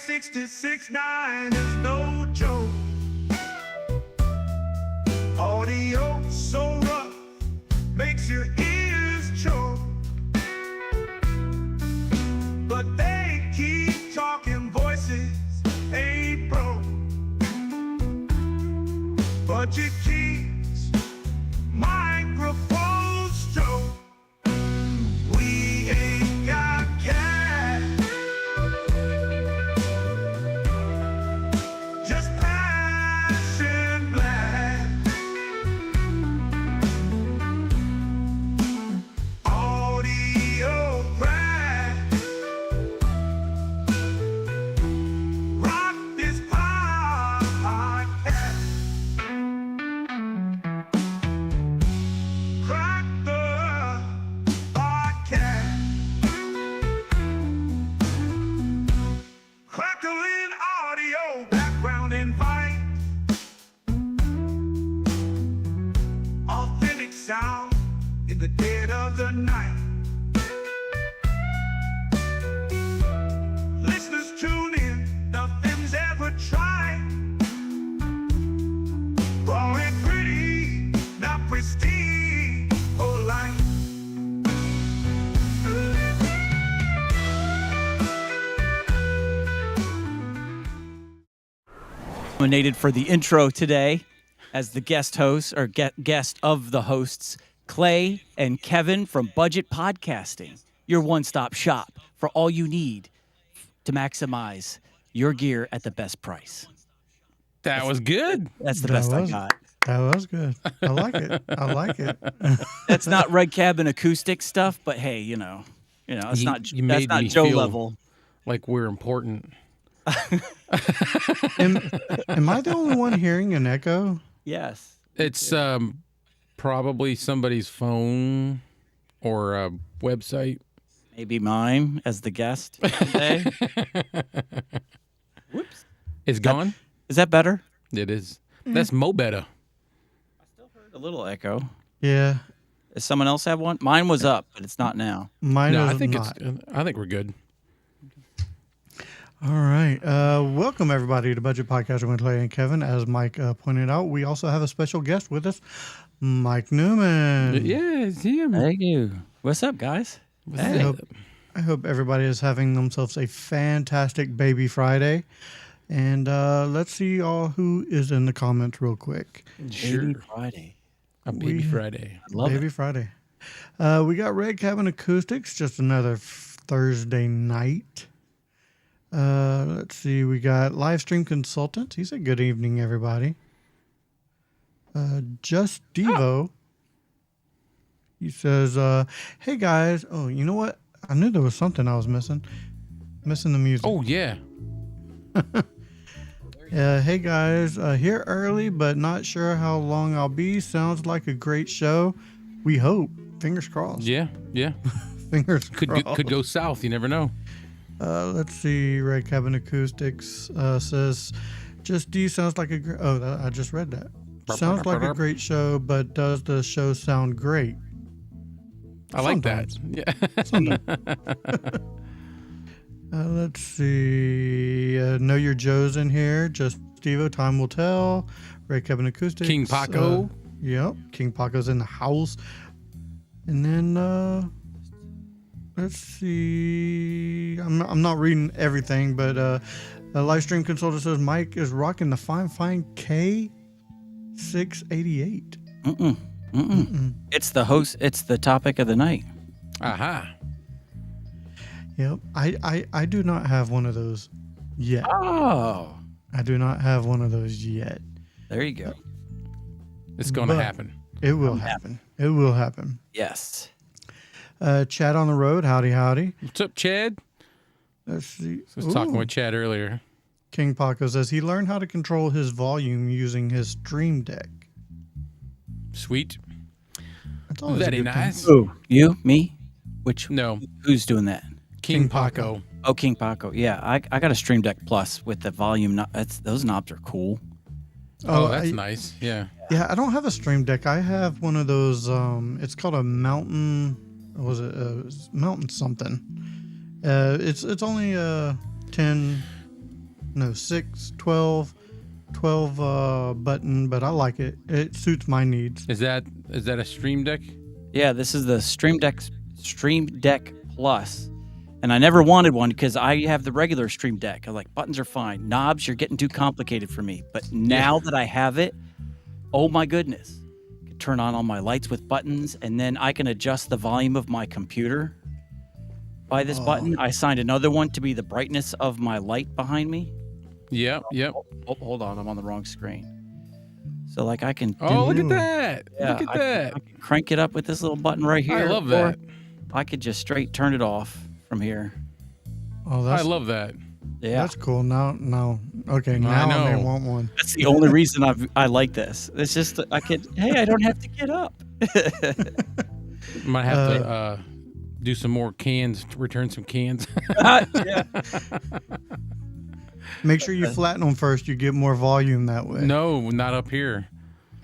66.9 is no joke. Audio so rough, makes your ears choke. But they keep talking, voices ain't broke. Budget keeps microphones stroke. We ain't got cash, just passion black. Audio crack. Rock this podcast. Crack the podcast. Crackling audio, background invite. Authentic sound in the dead of the night. Listeners tune in, nothing's ever tried. Raw and pretty, not pristine or light. Nominated for the intro today as the guest host or guest of the hosts, Clay and Kevin from Budget Podcasting, your one-stop shop for all you need to maximize your gear at the best price. That was good. That's the best I got. That was good. I like it. I like it. That's not Red Cabin acoustic stuff, but hey, you know, it's You not made me Joe feel level. Like we're important. Am I the only one hearing an echo? Yes. It's probably somebody's phone or a website. Maybe mine as the guest today. Whoops. It's gone? Is that better? It is. That's mo better. A little echo. Yeah. Does someone else have one? Mine was up, but it's not now. Mine No, is I think not. I think we're good. All right. Welcome, everybody, to Budget Podcast with Clay and Kevin. As Mike pointed out, we also have a special guest with us, Mike Newman. Yeah, it's him. Thank you. What's up, guys? I hope everybody is having themselves a fantastic Baby Friday. And let's see all who is in the comments real quick. Sure. Baby Friday. A baby Friday. I love Baby it. Friday. We got Red Cabin Acoustics, just another Thursday night. Let's see. We got Livestream Consultants. He said, good evening, everybody. Just Devo. He says, hey, guys. Oh, you know what? I knew there was something I was missing. Missing the music. Oh, yeah. Hey, guys. Here early, but not sure how long I'll be. Sounds like a great show. We hope. Fingers crossed. Yeah, yeah. Fingers crossed. Could go south. You never know. Let's see. Red Cabin Acoustics says, just D sounds like a I just read that. Sounds like a great show, but does the show sound great? I like that. Sometimes. Let's see. Know Your Joe's in here. Just Stevo, time will tell. Red Cabin Acoustics. King Paco. Yep. King Paco's in the house. And then, let's see. I'm not reading everything, but a live stream consultant says Mike is rocking the fine K688. It's the host. It's the topic of the night. Aha. Yep. I do not have one of those yet. Oh, I do not have one of those yet. there you go. It's going to But happen. It will happen. It will happen. Yes. Chad on the road. Howdy, howdy. What's up, Chad? Let's see. I was talking Ooh. with Chad earlier. King Paco says he learned how to control his volume using his Stream Deck. Sweet. That's always a Very good time. nice. Who? You? Me? Which? No, Who's doing that? King Paco. Oh, King Paco. Yeah, I got a Stream Deck Plus with the volume. Those knobs are cool. Oh, that's nice. Yeah. Yeah, I don't have a Stream Deck. I have one of those. It's called a Mountain. Was it Mountain something? It's only 10 no, 6, 12 button, but I like it. It suits my needs. Is that a Stream Deck? Yeah, this is the Stream Deck Plus. And I never wanted one because I have the regular Stream Deck. I'm like, buttons are fine. Knobs, you're getting too complicated for me. But now that I have it, oh my goodness. I can turn on all my lights with buttons, and then I can adjust the volume of my computer by this button. I assigned another one to be the brightness of my light behind me. Yep. Oh, hold on, I'm on the wrong screen. So like I can Look at that. Yeah, Look at that. I can crank it up with this little button right here. I love that. I could just straight turn it off from here. Oh, I love that. Yeah. That's cool. Now, okay, I now I may know. want one. That's the only reason I like this. It's just I don't have to get up. Might have to do some more cans, return some cans. Yeah. Make sure you flatten them first. You get more volume that way. No, not up here.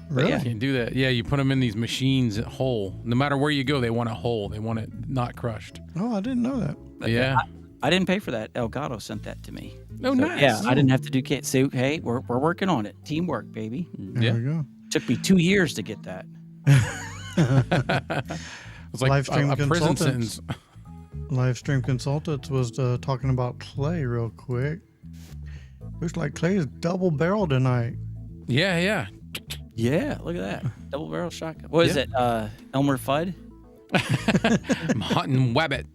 Really? You can't do that. Yeah, you put them in these machines whole. No matter where you go, they want it whole. They want it not crushed. Oh, I didn't know that. Yeah. I didn't pay for that. Elgato sent that to me. Oh, So, nice. Yeah, I didn't have to do can. So hey, we're working on it. Teamwork, baby. There Yeah. we go. Took me 2 years to get that. It's like Livestream a prison consultants. sentence. Livestream Consultants was talking about Clay real quick. Looks like Clay is double barrel tonight. Yeah. Yeah, look at that. Double barrel shotgun. What is Yeah. it? Elmer Fudd? I'm hot and wabbit.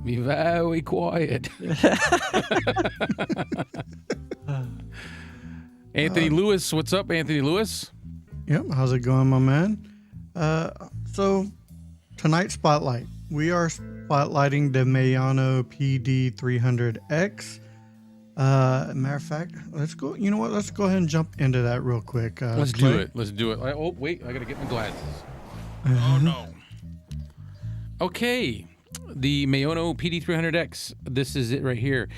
Be very quiet. Anthony Lewis, what's up, Anthony Lewis? Yep. How's it going, my man? So tonight's spotlight, we are spotlighting the Maono PD300X. Matter of fact, let's go. You know what? Let's go ahead and jump into that real quick. Let's Clay. do it. Let's do it. Oh, wait. I got to get my glasses. Mm-hmm. Oh, no. Okay. The Maono PD300X. This is it right here.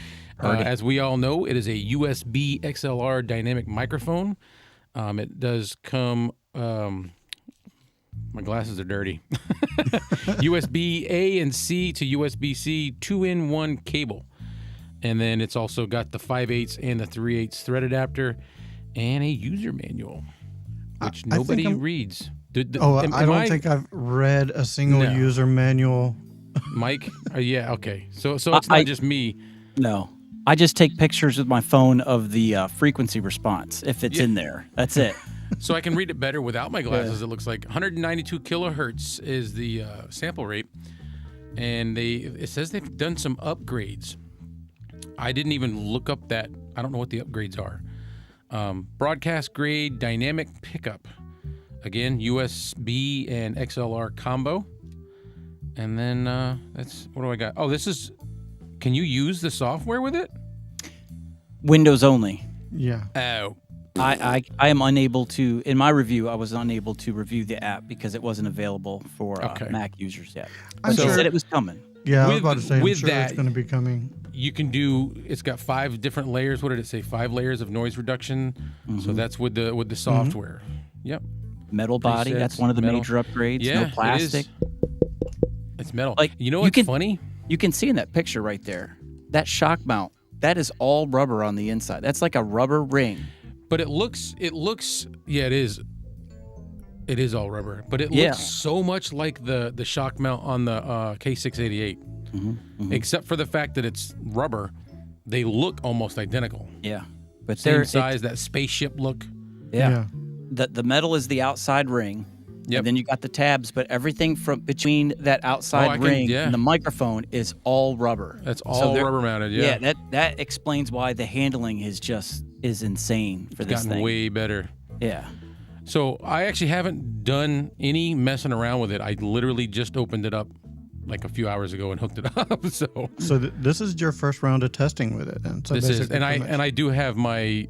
As we all know, it is a USB XLR dynamic microphone. It does come... my glasses are dirty. USB A and C to USB-C 2-in-1 cable. And then it's also got the 5/8 and the 3/8 thread adapter and a user manual, which nobody reads. I don't think I've read a single user manual. Mike? Yeah, okay. So it's not just me. No. I just take pictures with my phone of the frequency response if it's in there. That's it. So I can read it better without my glasses. It looks like 192 kilohertz is the sample rate. And it says they've done some upgrades. I didn't even look up that. I don't know what the upgrades are. Broadcast grade dynamic pickup. Again, USB and XLR combo. And then that's, what do I got? Oh, this is, can you use the software with it? Windows only. Yeah. Oh. I am unable to, in my review, I was unable to review the app because it wasn't available for Mac users yet. But they said it was coming. Yeah, I was about to say, I'm with sure that, it's going to be coming. You can do, it's got 5 different layers. What did it say? 5 layers of noise reduction. So that's with the software. Yep. Metal body. Presets, That's one of the metal. major upgrades. Yeah, no plastic. It's metal. Like, you know you what's can- funny? You can see in that picture right there, that shock mount, that is all rubber on the inside. That's like a rubber ring. But it looks, yeah, it is. It is all rubber, but it looks so much like the shock mount on the K688, except for the fact that it's rubber. They look almost identical. Yeah. But Same size, that spaceship look. Yeah. The metal is the outside ring. Yep. And then you got the tabs, but everything from between that outside ring and the microphone is all rubber. That's all rubber mounted. Yeah. Yeah, that explains why the handling is insane for this Gotten thing. way better. Yeah. So I actually haven't done any messing around with it. I literally just opened it up like a few hours ago and hooked it up. So this is your first round of testing with it, and so this is, basically and I do have my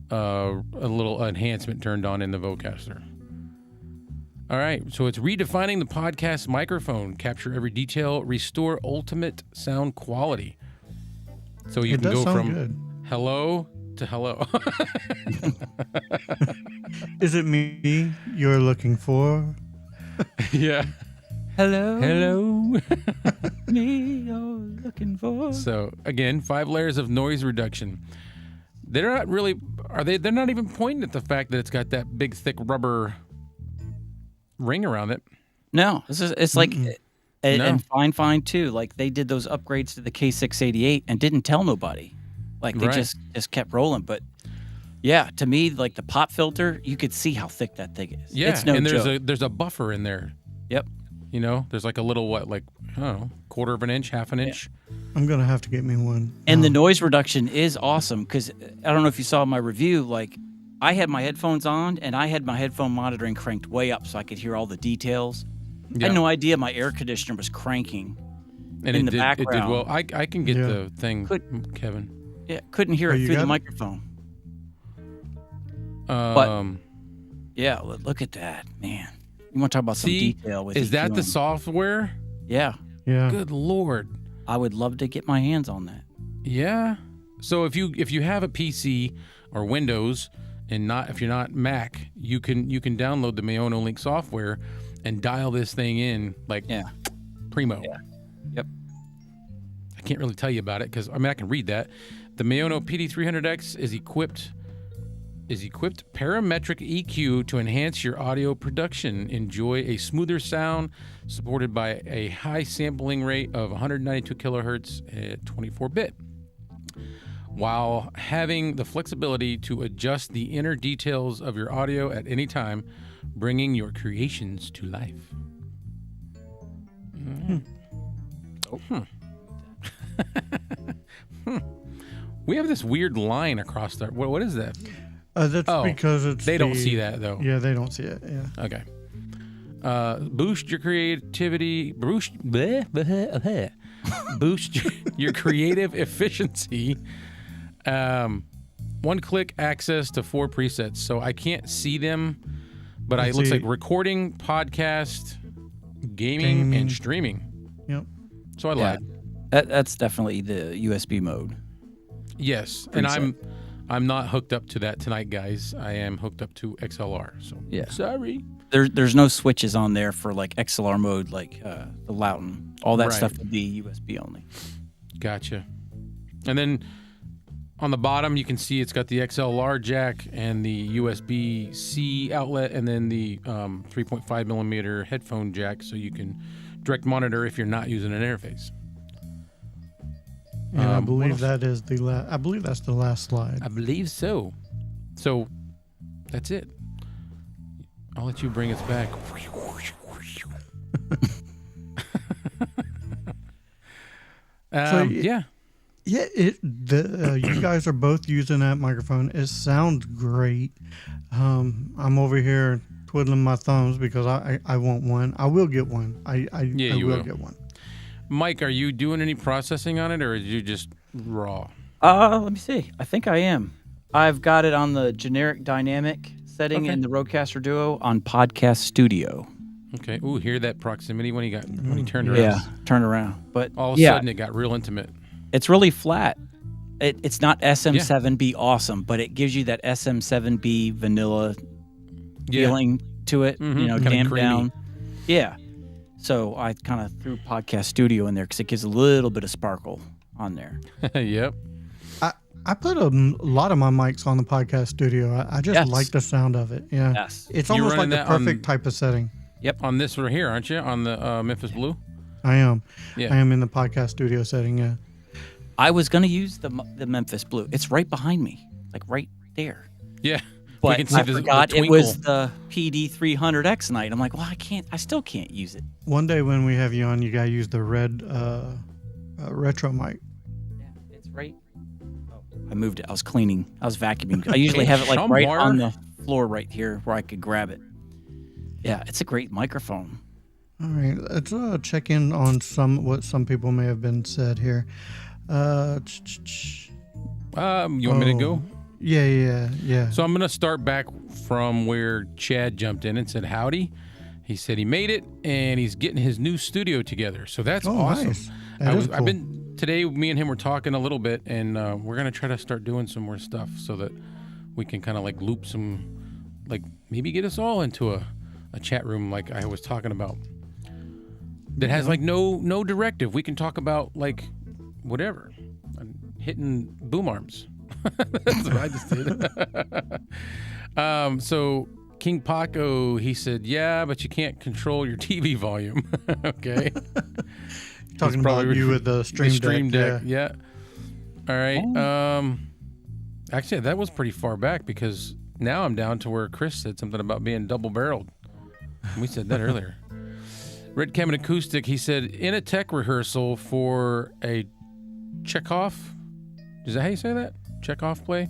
a little enhancement turned on in the Vocaster. All right, so it's redefining the podcast microphone, capture every detail, restore ultimate sound quality. So you It can does go sound from good. hello to hello. Is it me you're looking for? Yeah. Hello. Me you're looking for. So again, 5 layers of noise reduction. They're not really, they're not even pointing at the fact that it's got that big, thick rubber ring around it. No, it's like, No. and fine too. Like they did those upgrades to the K688 and didn't tell nobody. Like they Right. just kept rolling. But yeah, to me, like the pop filter, you could see how thick that thing is. Yeah, it's no and joke. there's a buffer in there. Yep. You know, there's like a little, I don't know, quarter of an inch, half an inch. I'm gonna have to get me one. And the noise reduction is awesome because I don't know if you saw my review. Like, I had my headphones on and I had my headphone monitoring cranked way up so I could hear all the details. I had no idea my air conditioner was cranking And in it the did, background. It did well. I can get Yeah. the thing, Kevin. Yeah, couldn't hear Oh, it you through the got it? microphone. Um, Yeah, look at that, man. You want to talk about some see, detail with is that the EQing. software? Yeah, Yeah. Good Lord. I would love to get my hands on that. Yeah. So if you have a PC or Windows and if you're not Mac, you can download the Maono Link software and dial this thing in like primo. Yeah. Yep. I can't really tell you about it because I can read that. The Maono PD300X is equipped parametric EQ to enhance your audio production. Enjoy a smoother sound supported by a high sampling rate of 192 kilohertz at 24-bit, while having the flexibility to adjust the inner details of your audio at any time, bringing your creations to life. We have this weird line across there. What is that? That's Oh, because it's They don't see that though. Yeah, they don't see it. Yeah. Okay. Boost your creativity. Boost your creative efficiency. One-click access to 4 presets. So I can't see them, but it looks like recording, podcast, gaming, and streaming. Yep. So I Yeah. lied. That's definitely the USB mode. Yes, Preset. and I'm not hooked up to that tonight, guys. I am hooked up to XLR. So Yeah. sorry. There's no switches on there for like XLR mode, like the Loudon. All that Right. stuff would be USB only. Gotcha. And then on the bottom, you can see it's got the XLR jack and the USB-C outlet, and then the 3.5 millimeter headphone jack, so you can direct monitor if you're not using an interface. And I what believe else? that is the last. I believe that's the last slide. I believe so. So that's it. I'll let you bring us back. Yeah. Yeah, you guys are both using that microphone. It sounds great. I'm over here twiddling my thumbs because I want one. I will get one. I you will will. get one. Mike, are you doing any processing on it, or is you just raw? Let me see. I think I am. I've got it on the generic dynamic setting Okay. in the Rodecaster Duo on Podcast Studio. Okay. Ooh, hear that proximity when he turned around. Yeah, turn around. But All of a yeah, sudden, it got real intimate. it's really flat. It's not SM7B awesome, but it gives you that SM7B vanilla feeling to it. Mhm. You know, Kinda damped creamy. down. Yeah. So I kind of threw Podcast Studio in there because it gives a little bit of sparkle on there. Yep. I put a lot of my mics on the podcast studio. I just Yes. like the sound of it. Yeah. Yes. It's You almost like running the that on- perfect type of setting. On this right here, aren't you? On the Memphis Blue. I am. Yeah. I am in the podcast studio setting. Yeah. I was going to use the Memphis Blue. It's right behind me, like right there. Yeah. But we can see I the forgot it twinkle. was the PD300X night. I'm like, well, I still can't use it. One day when we have you on, you gotta use the red retro mic. Yeah, it's right. Oh, I moved it. I was cleaning. I was vacuuming. I usually have it like right Somewhere. on the floor right here where I could grab it. Yeah, it's a great microphone. All right, let's check in on what some people may have been said here. You want me to go? Yeah. So I'm going to start back from where Chad jumped in and said howdy. He said he made it and he's getting his new studio together. So that's awesome. Nice. That is cool. I've been today. Me and him were talking a little bit, and we're gonna try to start doing some more stuff so that we can kind of like loop some, like maybe get us all into a chat room like I was talking about. that has like no directive. We can talk about like whatever. I'm hitting boom arms. That's what I just did. So King Paco, he said, yeah, but you can't control your TV volume. Okay. Talking about you with the Stream Deck. Yeah. All right. Actually, that was pretty far back because now I'm down to where Chris said something about being double-barreled. We said that earlier. Red Cabin Acoustic, he said, in a tech rehearsal for a Chekhov, is that how you say that? Chekhov play?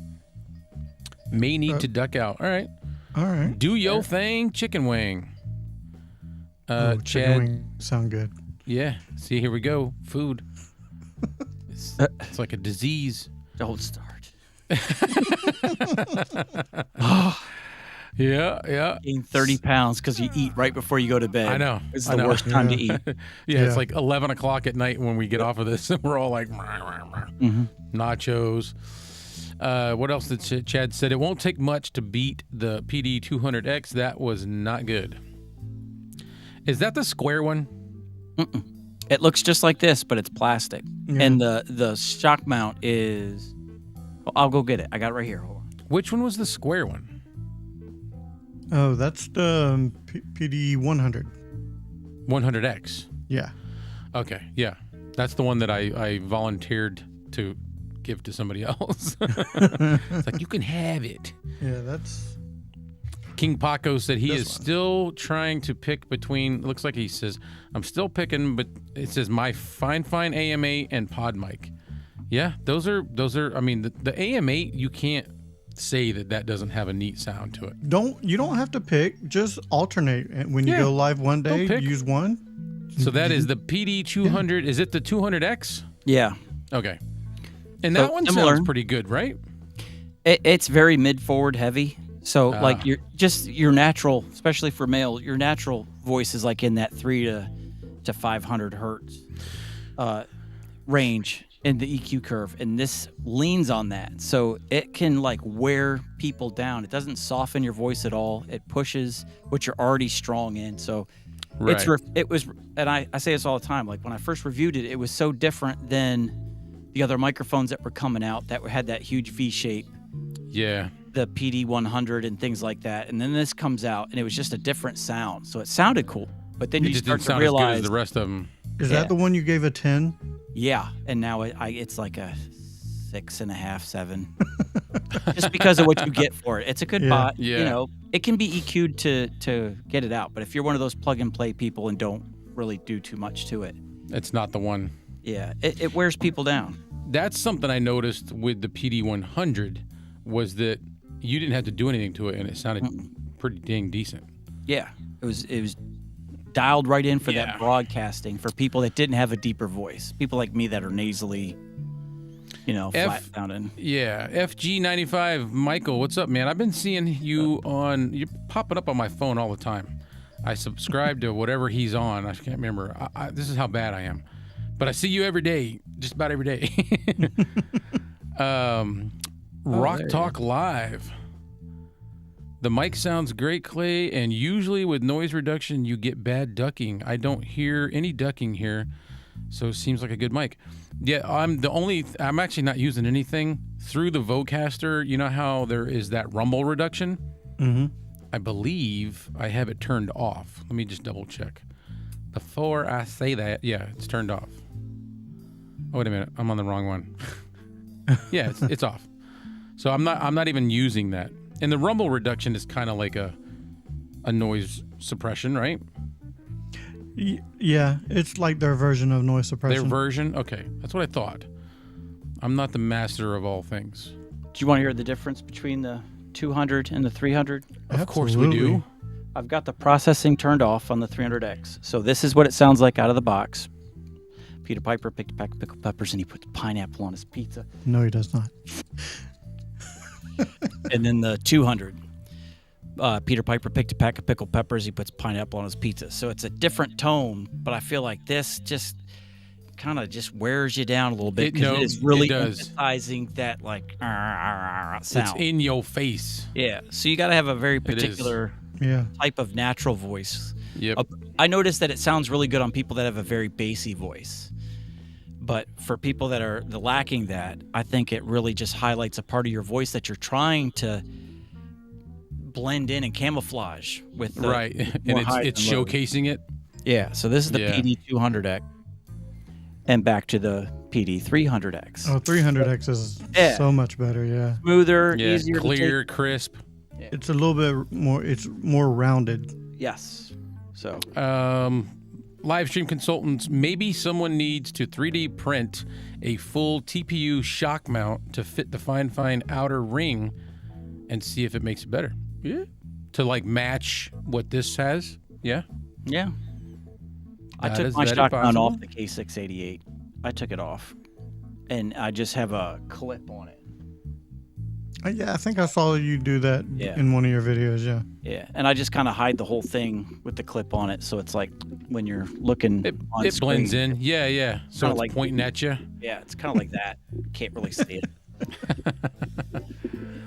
May need to duck out. All right. All right. Do yo thing, chicken wing. Chicken Chad, wing sound good. yeah. See, here we go. Food. It's like a disease. Don't start. Yeah. Gain 30 pounds because you eat right before you go to bed. I know. It's I the know. worst time to eat. Yeah, it's like 11 o'clock at night when we get off of this, and we're all like, nachos. What else did Chad said? It won't take much to beat the PD300X. That was not good. Is that the square one? Mm-mm. It looks just like this, but it's plastic. Yeah. And the shock mount is... Well, I'll go get it. I got it right here. Hold on. Which one was the square one? Oh, that's the PD100. 100X. Yeah. Okay, yeah. That's the one that I volunteered to give to somebody else. It's like, you can have it. Yeah, that's... King Paco said he This is one. still trying to pick between, looks like he says, I'm still picking, but it says my fine AMA and pod mic. Yeah, those are. I mean, the AM8, you can't say that doesn't have a neat sound to it. You don't have to pick. Just alternate. And when you Yeah, go live one day, don't pick. use one. So that is the PD200. Is it the 200X? Yeah. Okay. And So that one similar. sounds pretty good, right? It's very mid-forward heavy. So like your natural, especially for male, your natural voice is like in that 300 to 500 hertz range in the EQ curve, and this leans on that, so it can like wear people down. It doesn't soften your voice at all. It pushes what you're already strong in. So Right. it was, and I say this all the time. Like when I first reviewed it, it was so different than the other microphones that were coming out that had that huge V shape. Yeah. The PD100 and things like that, and then this comes out, and it was just a different sound. So it sounded cool, but then It you just start didn't to sound realize, as good as the rest of them. Is Yeah. that the one you gave a 10? yeah, and now it's like a 6.5, 7, just because of what you get for it. It's a good Yeah. bot. Yeah. You know, it can be EQ'd to get it out, but if you're one of those plug and play people and don't really do too much to it, It's not the one. yeah, it wears people down. That's something I noticed with the PD100 was that you didn't have to do anything to it, and it sounded pretty dang decent. Yeah, it was dialed right in for Yeah. that broadcasting for people that didn't have a deeper voice. People like me that are nasally, flat sounding. Yeah, FG95, Michael, what's up, man? I've been seeing you you're popping up on my phone all the time. I subscribe to whatever he's on. I can't remember. This is how bad I am. But I see you every day, just about every day. Rock there you Talk Live. The mic sounds great, Clay, and usually with noise reduction, you get bad ducking. I don't hear any ducking here, so it seems like a good mic. Yeah, I'm actually not using anything through the Vocaster. You know how there is that rumble reduction? Mm-hmm. I believe I have it turned off. Let me just double check. Before I say that, yeah, it's turned off. Oh, wait a minute, I'm on the wrong one. Yeah, it's off. So I'm not even using that. And the rumble reduction is kind of like a noise suppression, right? Yeah, it's like their version of noise suppression. Their version? Okay, that's what I thought. I'm not the master of all things. Do you want to hear the difference between the 200 and the 300? Of course we do. I've got the processing turned off on the 300X. So this is what it sounds like out of the box. Peter Piper picked a pack of pickled peppers and he put pineapple on his pizza. No, he does not. And then the 200, Peter Piper picked a pack of pickled peppers. He puts pineapple on his pizza. So it's a different tone, but I feel like this just kind of just wears you down a little bit because it is really emphasizing that like sound. It's in your face. Yeah. So you got to have a very particular Yeah. type of natural voice. Yep. I noticed that it sounds really good on people that have a very bassy voice. But for people that are lacking that, I think it really just highlights a part of your voice that you're trying to blend in and camouflage with the Right. And more it's highs it's and lows. showcasing it. Yeah, so this is the Yeah. PD200X. And back to the PD300X. Oh, 300X is Yeah. so much better. Yeah, Smoother, Yeah. easier to Clear, take. crisp. it's a little bit more. It's more rounded. Yes. So Live stream consultants, maybe someone needs to 3D print a full TPU shock mount to fit the fine outer ring and see if it makes it better. Yeah. To like match what this has. Yeah. yeah. I That took is my very shock mount possible. off the K688. I took it off. And I just have a clip on it. Yeah, I think I saw you do that Yeah. in one of your videos. Yeah. Yeah. And I just kind of hide the whole thing with the clip on it. So it's like when you're looking on It blends screen, in. Yeah, yeah. So Kinda it's like- pointing at you. Yeah, it's kind of like that. Can't really see it.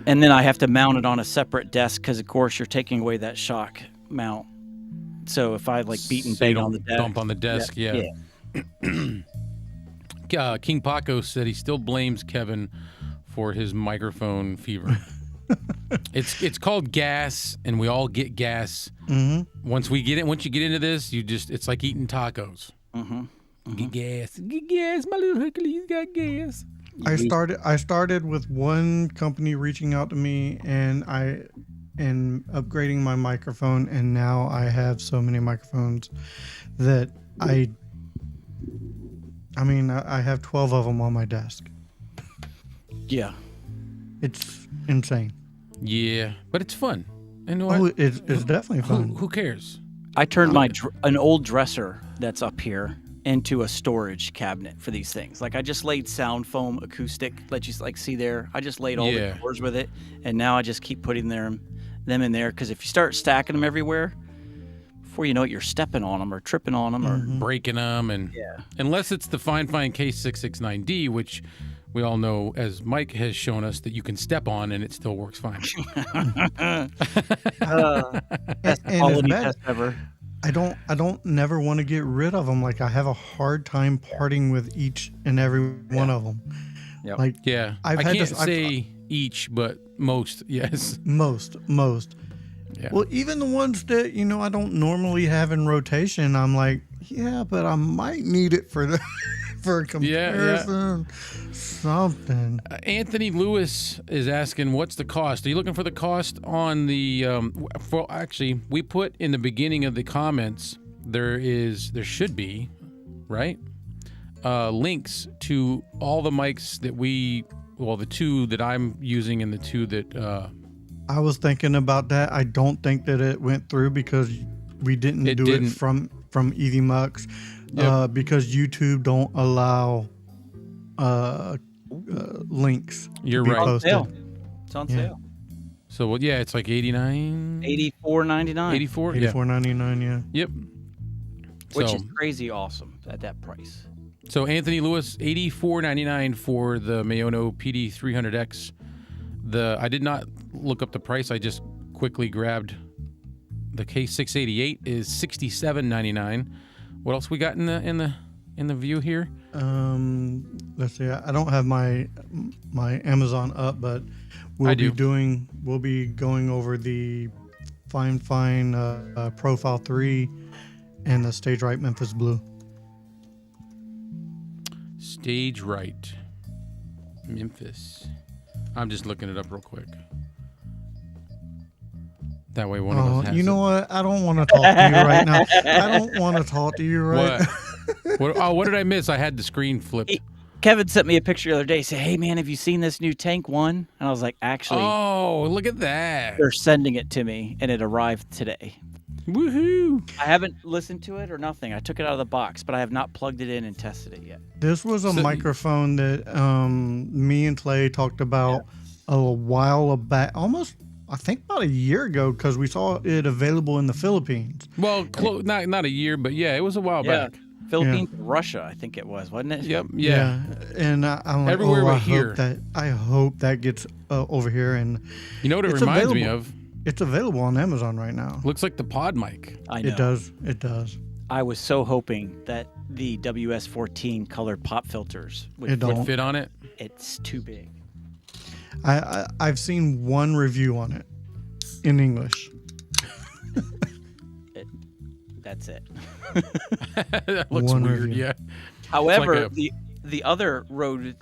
And then I have to mount it on a separate desk because, of course, you're taking away that shock mount. So if I like beat and So you bang on don't the desk, bump on the desk. Yeah. King Paco said he still blames Kevin for his microphone fever. It's called gas, and we all get gas. Mm-hmm. Once you get into this, it's like eating tacos. Get gas, my little Hercules got gas. I started with one company reaching out to me and upgrading my microphone, and now I have so many microphones that I have 12 of them on my desk. yeah. It's insane. Yeah, but it's fun. And what? Oh, it's definitely fun. Who cares? I turned an old dresser that's up here into a storage cabinet for these things. Like I just laid sound foam acoustic, let you like see there. I just laid all Yeah. the doors with it, and now I just keep putting them in there because if you start stacking them everywhere, before you know it, you're stepping on them or tripping on them or Breaking them, and Yeah. unless it's the fine K669D, which we all know, as Mike has shown us, that you can step on and it still works fine. best And quality it's bad. test ever. I don't never want to get rid of them. Like I have a hard time parting with each and every one of them. Yep. Like Yeah, I've I had can't this- say each, but most, yes. most. Yeah. Well, even the ones that I don't normally have in rotation, I'm like, yeah, but I might need it for the for a comparison. Something. Anthony Lewis is asking, what's the cost? Are you looking for the cost on the? Actually, we put in the beginning of the comments. There should be, right? Links to all the mics that the two that I'm using and the two that. I was thinking about that. I don't think that it went through because we didn't It do didn't. it from Easy Mux Yep. because YouTube don't allow links. You're to be right. Posted. Sale. It's on Yeah. sale. So well, yeah, it's like 89, $84.99, 84. Yeah. $84.99. Yeah. Yep. which So- is crazy awesome at that price. So Anthony Lewis, $84.99 for the Maono PD300X. I did not look up the price. I just quickly grabbed the K688 is $67.99. What else we got in the view here? Let's see. I don't have my Amazon up, but we'll be going over the Fine Profile 3 and the Stage Right Memphis Blue. Stage Right, Memphis. I'm just looking it up real quick. That way one of us has You know it. what? I don't want to talk to you right now. I don't want to talk to you right What? What did I miss? I had the screen flipped. Kevin sent me a picture the other day. Said, "Hey man, have you seen this new tank one?" And I was like, "Actually, Oh, look at that. they're sending it to me, and it arrived today." Woohoo. I haven't listened to it or nothing. I took it out of the box, but I have not plugged it in and tested it yet. This was a microphone that me and Clay talked about a while back, almost I think about a year ago, because we saw it available in the Philippines. Well, not a year, but yeah, it was a while back. Philippines, and Russia, I think it was, wasn't it? Yep. Yeah. And I'm like, Everywhere but I here. I hope that gets over here. And You know what it It's reminds me available. of? It's available on Amazon right now. Looks like the pod mic. I know. It does. It does. I was so hoping that the WS14 colored pop filters would It don't. Would fit on it. It's too big. I've seen one review on it in English. That's it. That looks One weird. review. Yeah. However, It's the other Rode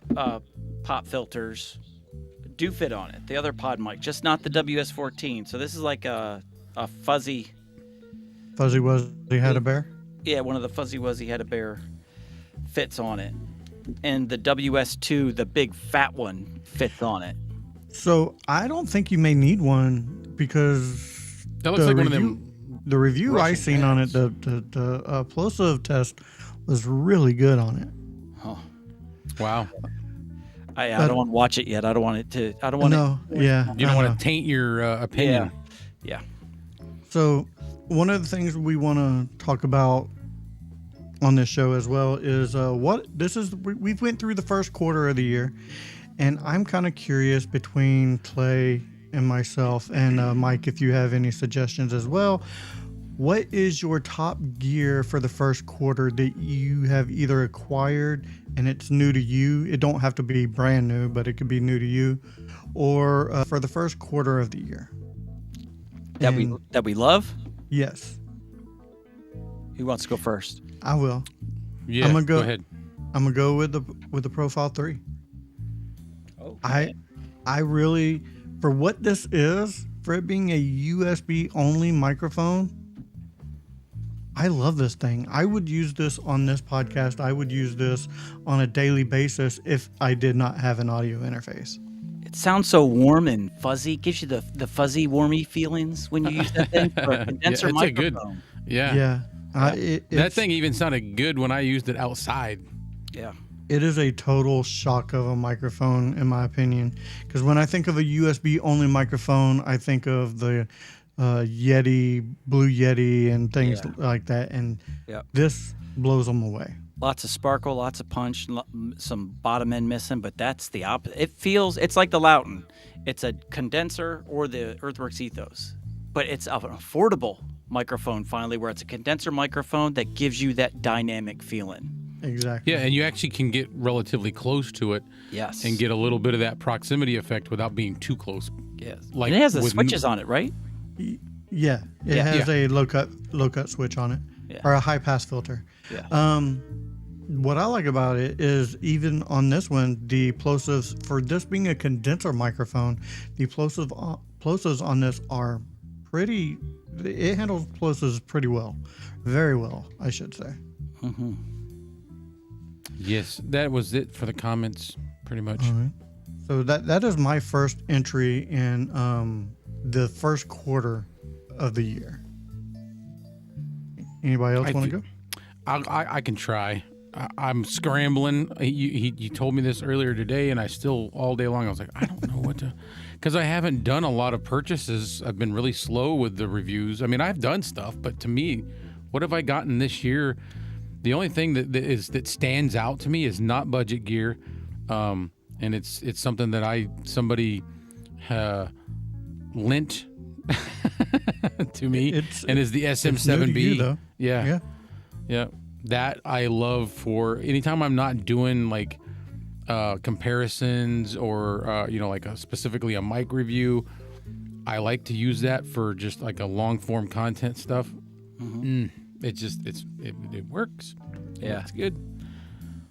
pop filters do fit on it. The other pod mic, just not the WS14. So this is like a fuzzy. Fuzzy Wuzzy had a bear. Yeah, one of the fuzzy wuzzy had a bear fits on it, and the WS2, the big fat one, fits on it. So I don't think you may need one because That looks like one of them. The review I Russian seen on it, pads. the plosive test was really good on it. Oh, Wow. I don't want to watch it yet. I don't want it to. I don't want No, yeah, You don't I know. want to taint your it. opinion. Yeah. So one of the things we want to talk about on this show as well is we went through the first quarter of the year, and I'm kind of curious between Clay and myself and Mike, if you have any suggestions as well. What is your top gear for the first quarter that you have either acquired and it's new to you? It don't have to be brand new, but it could be new to you, or for the first quarter of the year. That And- we love. Yes, Who wants to go first? I will. Yeah. I'm gonna go- ahead. I'm gonna go with the Profile 3. Oh, I really, for what this is, for it being a USB only microphone, I love this thing. I would use this on this podcast. I would use this on a daily basis if I did not have an audio interface. It sounds so warm and fuzzy. Gives you the fuzzy, warmy feelings when you use that thing for a condenser it's a good- microphone. Yeah. Yeah. That It's- thing even sounded good when I used it outside. Yeah. It is a total shock of a microphone, in my opinion. Because when I think of a USB only microphone, I think of the Yeti, Blue Yeti, and things Yeah. like that. And Yep. this blows them away. Lots of sparkle, lots of punch, some bottom end missing, but that's the opposite. It's like the Loughton. It's a condenser or the Earthworks Ethos, but it's an affordable microphone finally, where it's a condenser microphone that gives you that dynamic feeling. Exactly. Yeah, and you actually can get relatively close to it Yes. and get a little bit of that proximity effect without being too close. yes. like And it has the with- switches on it, right? Yeah. It Yeah. has a low cut switch on it, Yeah. or a high pass filter. Yeah. What I like about it is even on this one, the plosives, for this being a condenser microphone, the plosives on this are pretty. It handles plosives pretty well, very well, I should say. Mm-hmm. Yes, that was it for the comments, pretty much. All right. So that is my first entry in the first quarter of the year. Anybody else I want to thi- go? I can try. I'm scrambling. You told me this earlier today, and I still all day long I was like, I don't know what to, because I haven't done a lot of purchases. I've been really slow with the reviews. I mean, I've done stuff, but to me, what have I gotten this year? The only thing that stands out to me is not budget gear, and it's something that somebody lent to me, and is the it's new to SM7B. you, though. Yeah. Yeah. That I love for anytime I'm not doing like comparisons or like specifically a mic review. I like to use that for just like a long form content stuff. It works. Yeah. It's good.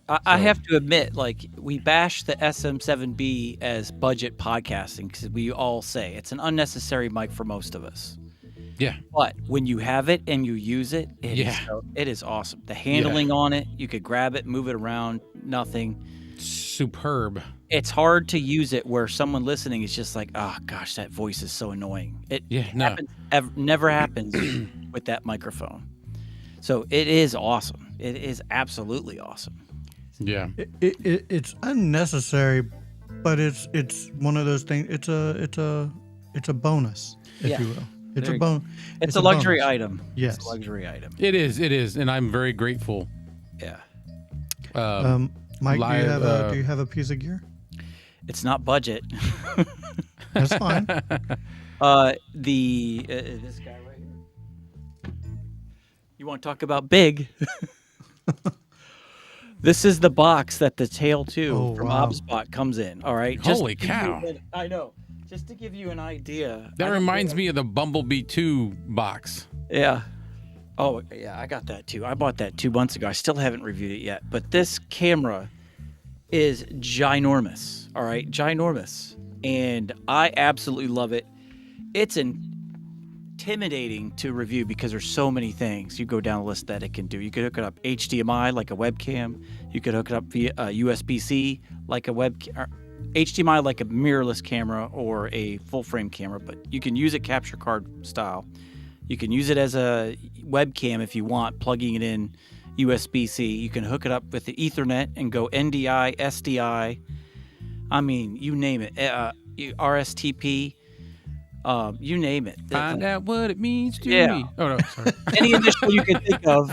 I have to admit, like, we bash the SM7B as budget podcasting because we all say it's an unnecessary mic for most of us. Yeah. But when you have it and you use it, Yeah. it is awesome. The handling on it, you could grab it, move it around, nothing. Superb. It's hard to use it where someone listening is just like, oh gosh, that voice is so annoying. It never happens with that microphone. So it is awesome. It is absolutely awesome. Yeah. It's unnecessary, but it's one of those things. It's a bonus, if Yeah. you will. It's There a you bonus. It's a luxury bonus. item. Yes. It's a luxury item. It is, and I'm very grateful. Yeah. Mike, live, do you have a piece of gear? It's not budget. That's fine. This guy right here. You want to talk about big? This is the box that the Tail 2 from wow. OBSBot comes in. All right. Holy cow. I know. Just to give you an idea. That reminds me of the Bumblebee 2 box. Yeah. Oh, yeah, I got that too. I bought that 2 months ago. I still haven't reviewed it yet. But this camera is ginormous. All right. Ginormous. And I absolutely love it. It's intimidating to review because there's so many things you go down the list that it can do. You could hook it up HDMI like a webcam. You could hook it up via USB-C like a HDMI like a mirrorless camera or a full frame camera, but you can use it capture card style. You can use it as a webcam if you want, plugging it in USB-C. You can hook it up with the Ethernet and go NDI, SDI. I mean, you name it. RSTP. You name it. Find out what it means to me. Oh, no, sorry. Any initial you could think of,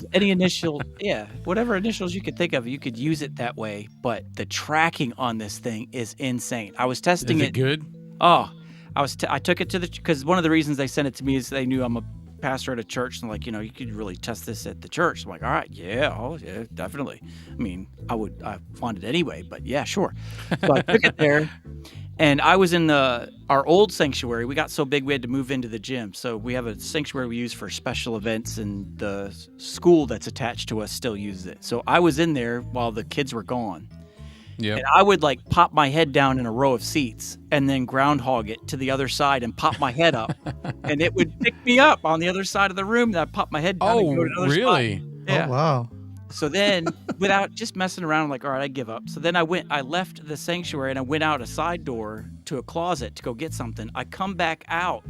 whatever initials you could think of, you could use it that way. But the tracking on this thing is insane. I was testing it. Is it good? Oh, I took it to because one of the reasons they sent it to me is they knew I'm a pastor at a church, and like, you could really test this at the church. I'm like, all right, yeah, definitely. I mean, I wanted it anyway, but yeah, sure. So I took it there. And I was in our old sanctuary. We got so big we had to move into the gym. So we have a sanctuary we use for special events, and the school that's attached to us still uses it. So I was in there while the kids were gone. Yep. And I would like pop my head down in a row of seats and then groundhog it to the other side and pop my head up. And it would pick me up on the other side of the room. And I'd pop my head down and go to another really? spot. Yeah. Oh, wow. So then, without just messing around, I'm like, all right, I give up. So then I left the sanctuary and I went out a side door to a closet to go get something. I come back out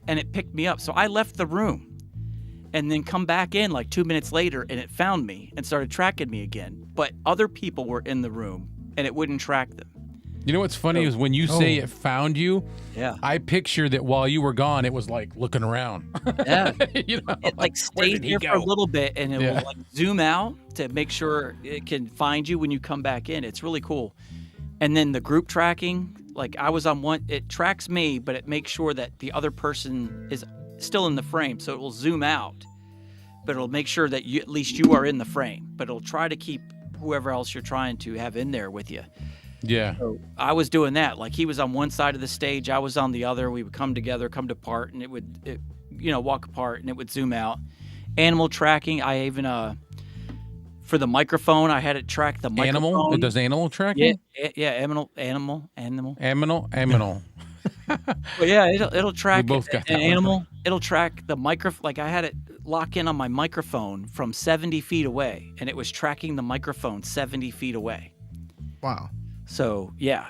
and it picked me up. So I left the room and then come back in like 2 minutes later and it found me and started tracking me again. But other people were in the room and it wouldn't track them. You know what's funny is when you say it found you, I picture that while you were gone, it was like looking around. Yeah. It like stayed there for a little bit and it will like zoom out to make sure it can find you when you come back in. It's really cool. And then the group tracking, like I was on one, it tracks me, but it makes sure that the other person is still in the frame. So it will zoom out, but it'll make sure that at least you are in the frame, but it'll try to keep whoever else you're trying to have in there with you. Yeah. So I was doing that. Like he was on one side of the stage, I was on the other. We would come together, come apart, and it would walk apart, and it would zoom out. Animal tracking. I even for the microphone, I had it track the microphone. Animal? It does animal tracking? Yeah. Animal. Well, yeah, it'll track We both got an that animal. One. It'll track the microphone. Like I had it lock in on my microphone from 70 feet away, and it was tracking the microphone 70 feet away. Wow. So, yeah,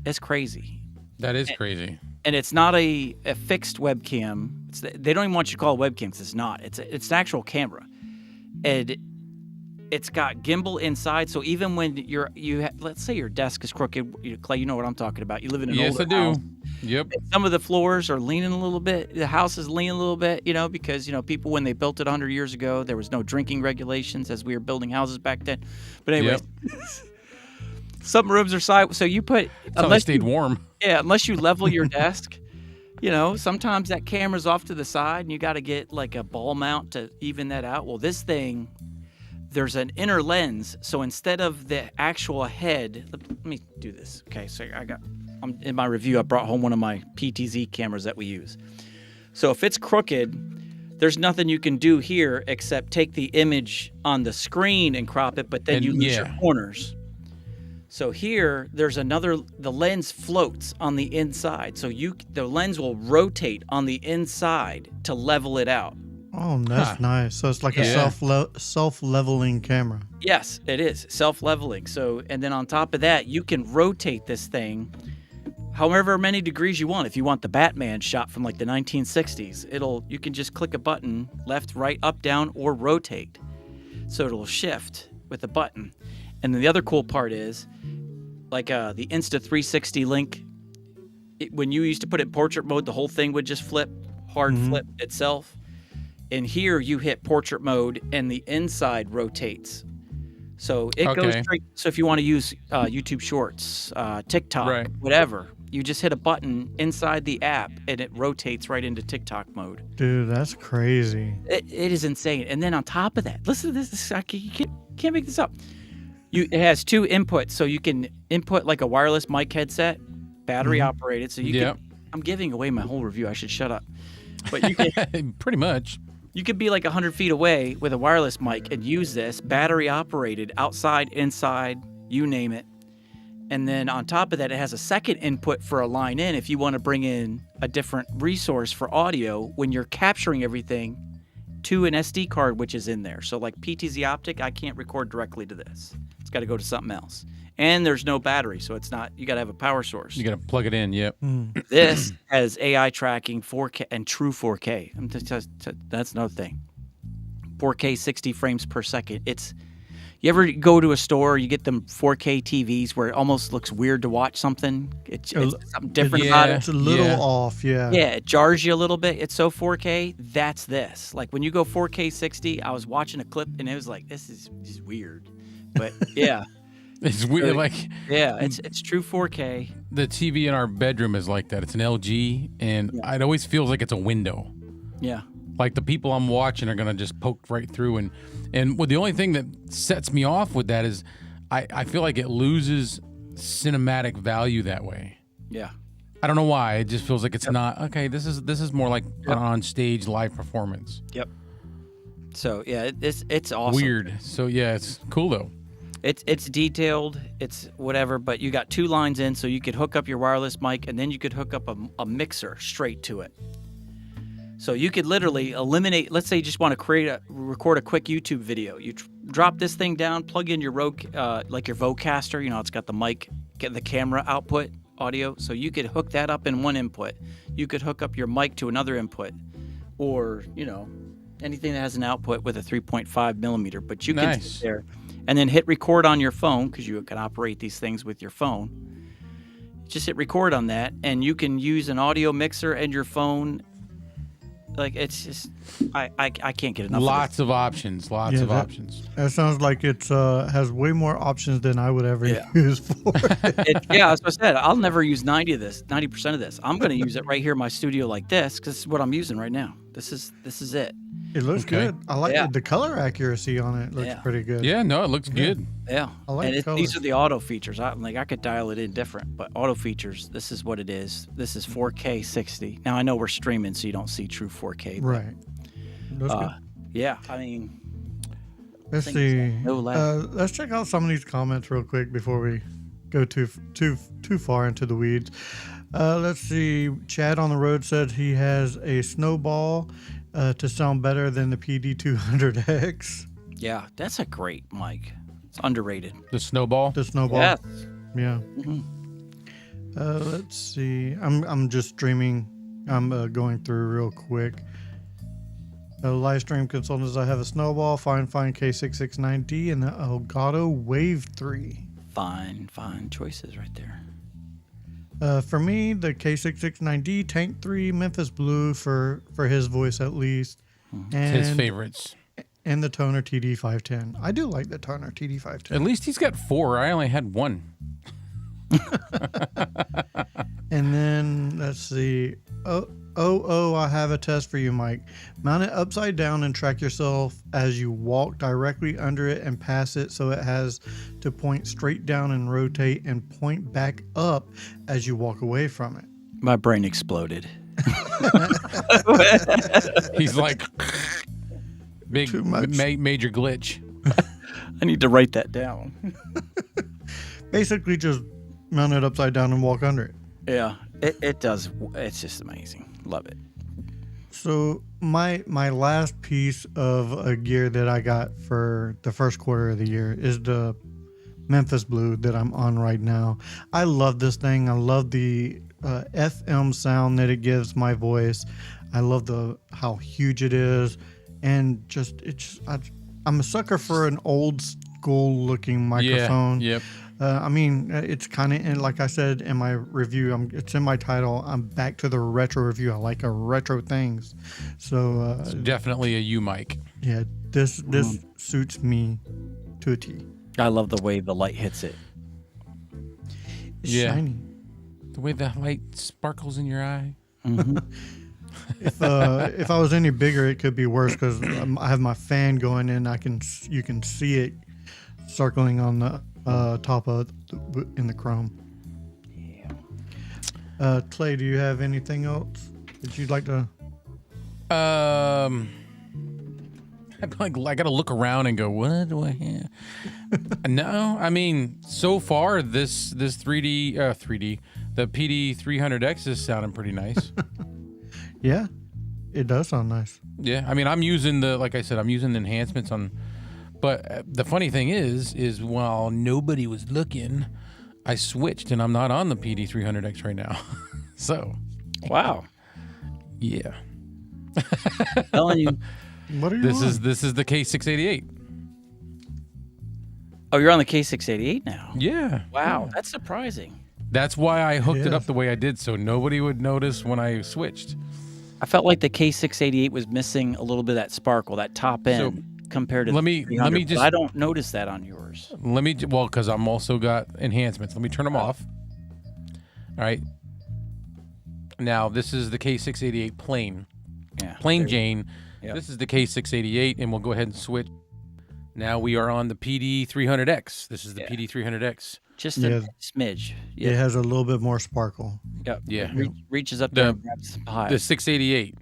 it's crazy. That is crazy. And it's not a fixed webcam. They don't even want you to call it webcam because it's not. It's an actual camera. And it's got gimbal inside. So even when let's say your desk is crooked, Clay, you know what I'm talking about. You live in an older house. Yep. Some of the floors are leaning a little bit. The house is leaning a little bit, because, people, when they built it 100 years ago, there was no drinking regulations as we were building houses back then. But anyway. Yep. Some rooms are side, so you put unless they stayed warm. Yeah, unless you level your desk, sometimes that camera's off to the side, and you got to get like a ball mount to even that out. Well, this thing, there's an inner lens, so instead of the actual head, let me do this. Okay, so in my review, I brought home one of my PTZ cameras that we use. So if it's crooked, there's nothing you can do here except take the image on the screen and crop it, but then you lose your corners. So here, the lens floats on the inside. So the lens will rotate on the inside to level it out. Oh, that's nice. So it's like a self-leveling camera. Yes, it is. Self-leveling. So, and then on top of that, you can rotate this thing however many degrees you want. If you want the Batman shot from like the 1960s, you can just click a button, left, right, up, down, or rotate. So it'll shift with a button. And then the other cool part is, like the Insta360 link, when you used to put it in portrait mode, the whole thing would just flip itself. And here you hit portrait mode and the inside rotates. So it goes Okay. straight. So if you want to use YouTube Shorts, TikTok, Right. whatever, you just hit a button inside the app and it rotates right into TikTok mode. Dude, that's crazy. It is insane. And then on top of that, listen to this. You can't make this up. It has 2 inputs, so you can input like a wireless mic headset, battery operated. So you Yep. can. I'm giving away my whole review. I should shut up. But you can. Pretty much. You could be like 100 feet away with a wireless mic and use this battery operated outside, inside, you name it. And then on top of that, it has a second input for a line in if you want to bring in a different resource for audio when you're capturing everything to an SD card, which is in there. So like PTZ Optic, I can't record directly to this. It's got to go to something else. And there's no battery, so it's not, you got to have a power source. You got to plug it in. Yep. This has AI tracking 4K and true 4K. That's another thing. 4K 60 frames per second. You ever go to a store, you get them 4K TVs where it almost looks weird to watch something? It's something different about it. It's a little off, yeah. Yeah, it jars you a little bit. It's so 4K. That's this. Like when you go 4K 60, I was watching a clip and it was like, this is just weird. But yeah. It's weird. Yeah, it's true 4K. The TV in our bedroom is like that. It's an LG, and it always feels like it's a window. Yeah. Like the people I'm watching are gonna just poke right through, and the only thing that sets me off with that is I feel like it loses cinematic value that way. Yeah. I don't know why. It just feels like it's not okay. This is more like an on stage live performance. Yep. So yeah, it's awesome. Weird. So yeah, it's cool though. It's detailed, it's whatever, but you got 2 lines in, so you could hook up your wireless mic, and then you could hook up a mixer straight to it. So you could literally eliminate. Let's say you just want to record a quick YouTube video. You drop this thing down, plug in your like your Vocaster. You know, it's got the mic, get the camera output audio, so you could hook that up in one input. You could hook up your mic to another input, or anything that has an output with a 3.5 millimeter. But you can sit there and then hit record on your phone, because you can operate these things with your phone. Just hit record on that, and you can use an audio mixer and your phone. Like, it's just, I can't get enough Lots of options. Lots of options. That sounds like it has way more options than I would ever use for it. As I said, I'll never use 90% of this. I'm going to use it right here in my studio like this, because this is what I'm using right now. This is it. It looks good. I like the color accuracy on it. Looks pretty good. Yeah, no, it looks good. Yeah. I like the these are the auto features. I could dial it in different, but auto features, this is what it is. This is 4K 60. Now, I know we're streaming, so you don't see true 4K. Right. Looks good. Yeah, I mean, let's see. No lag. Let's check out some of these comments real quick before we go too far into the weeds. Let's see. Chad on the road said he has a Snowball to sound better than the PD300X. Yeah, that's a great mic. It's underrated. The Snowball. The Snowball. Yes. Yeah. Let's see. I'm just streaming. I'm going through real quick. Live stream consultants. I have a Snowball, Fine K669D, and the Elgato Wave 3. Fine choices right there. For me, the K669D, Tank 3, Memphis Blue for his voice at least, and His favorites. And the Toner TD510. I do like the Toner TD510. At least he's got 4. I only had 1. And then let's see. I have a test for you, Mike. Mount it upside down and track yourself as you walk directly under it and pass it, so it has to point straight down and rotate and point back up as you walk away from it. My brain exploded. He's like big Too much. major glitch. I need to write that down. Basically, just mount it upside down and walk under it. Yeah, it does. It's just amazing. Love it. So my last piece of gear that I got for the first quarter of the year is the Memphis Blue that I'm on right now. I love this thing. I love the FM sound that it gives my voice. I love how huge it is, and I'm a sucker for an old school looking microphone. Yeah, yep. I mean, it's kind of, like I said in my review, it's in my title. I'm back to the retro review. I like retro things. So it's definitely a U mic. Yeah, this suits me to a T. I love the way the light hits it. It's Yeah. shiny. The way the light sparkles in your eye. If I was any bigger, it could be worse because I have my fan going in. You can see it circling on the top of in the chrome. Yeah. Clay, do you have anything else that you'd like to? I'm like, I gotta look around and go, what do I have? No, I mean, so far this 3D, the PD300X is sounding pretty nice. Yeah, it does sound nice. Yeah, I mean, I'm using like I said, I'm using the enhancements on. But the funny thing is while nobody was looking, I switched and I'm not on the PD300X right now. So, Wow. yeah. Telling you. What are you? This on? is the K688. Oh, you're on the K688 now. Yeah. Wow, Yeah. that's surprising. That's why I hooked it Yes. up the way I did, so nobody would notice when I switched. I felt like the K688 was missing a little bit of that sparkle, that top end, compared to let the me 300, just- but I don't notice that on yours. Well, because I'm also got enhancements. Let me turn them off. All right. Now, this is the K688 plain. Yeah. Plain Jane. Yep. This is the K688, and we'll go ahead and switch. Now we are on the PD300X. This is the Yeah. PD300X. Just Yeah. a smidge. It has a little bit more sparkle. Yep. Yeah. Reaches up The- there and grabs some pie. The 688.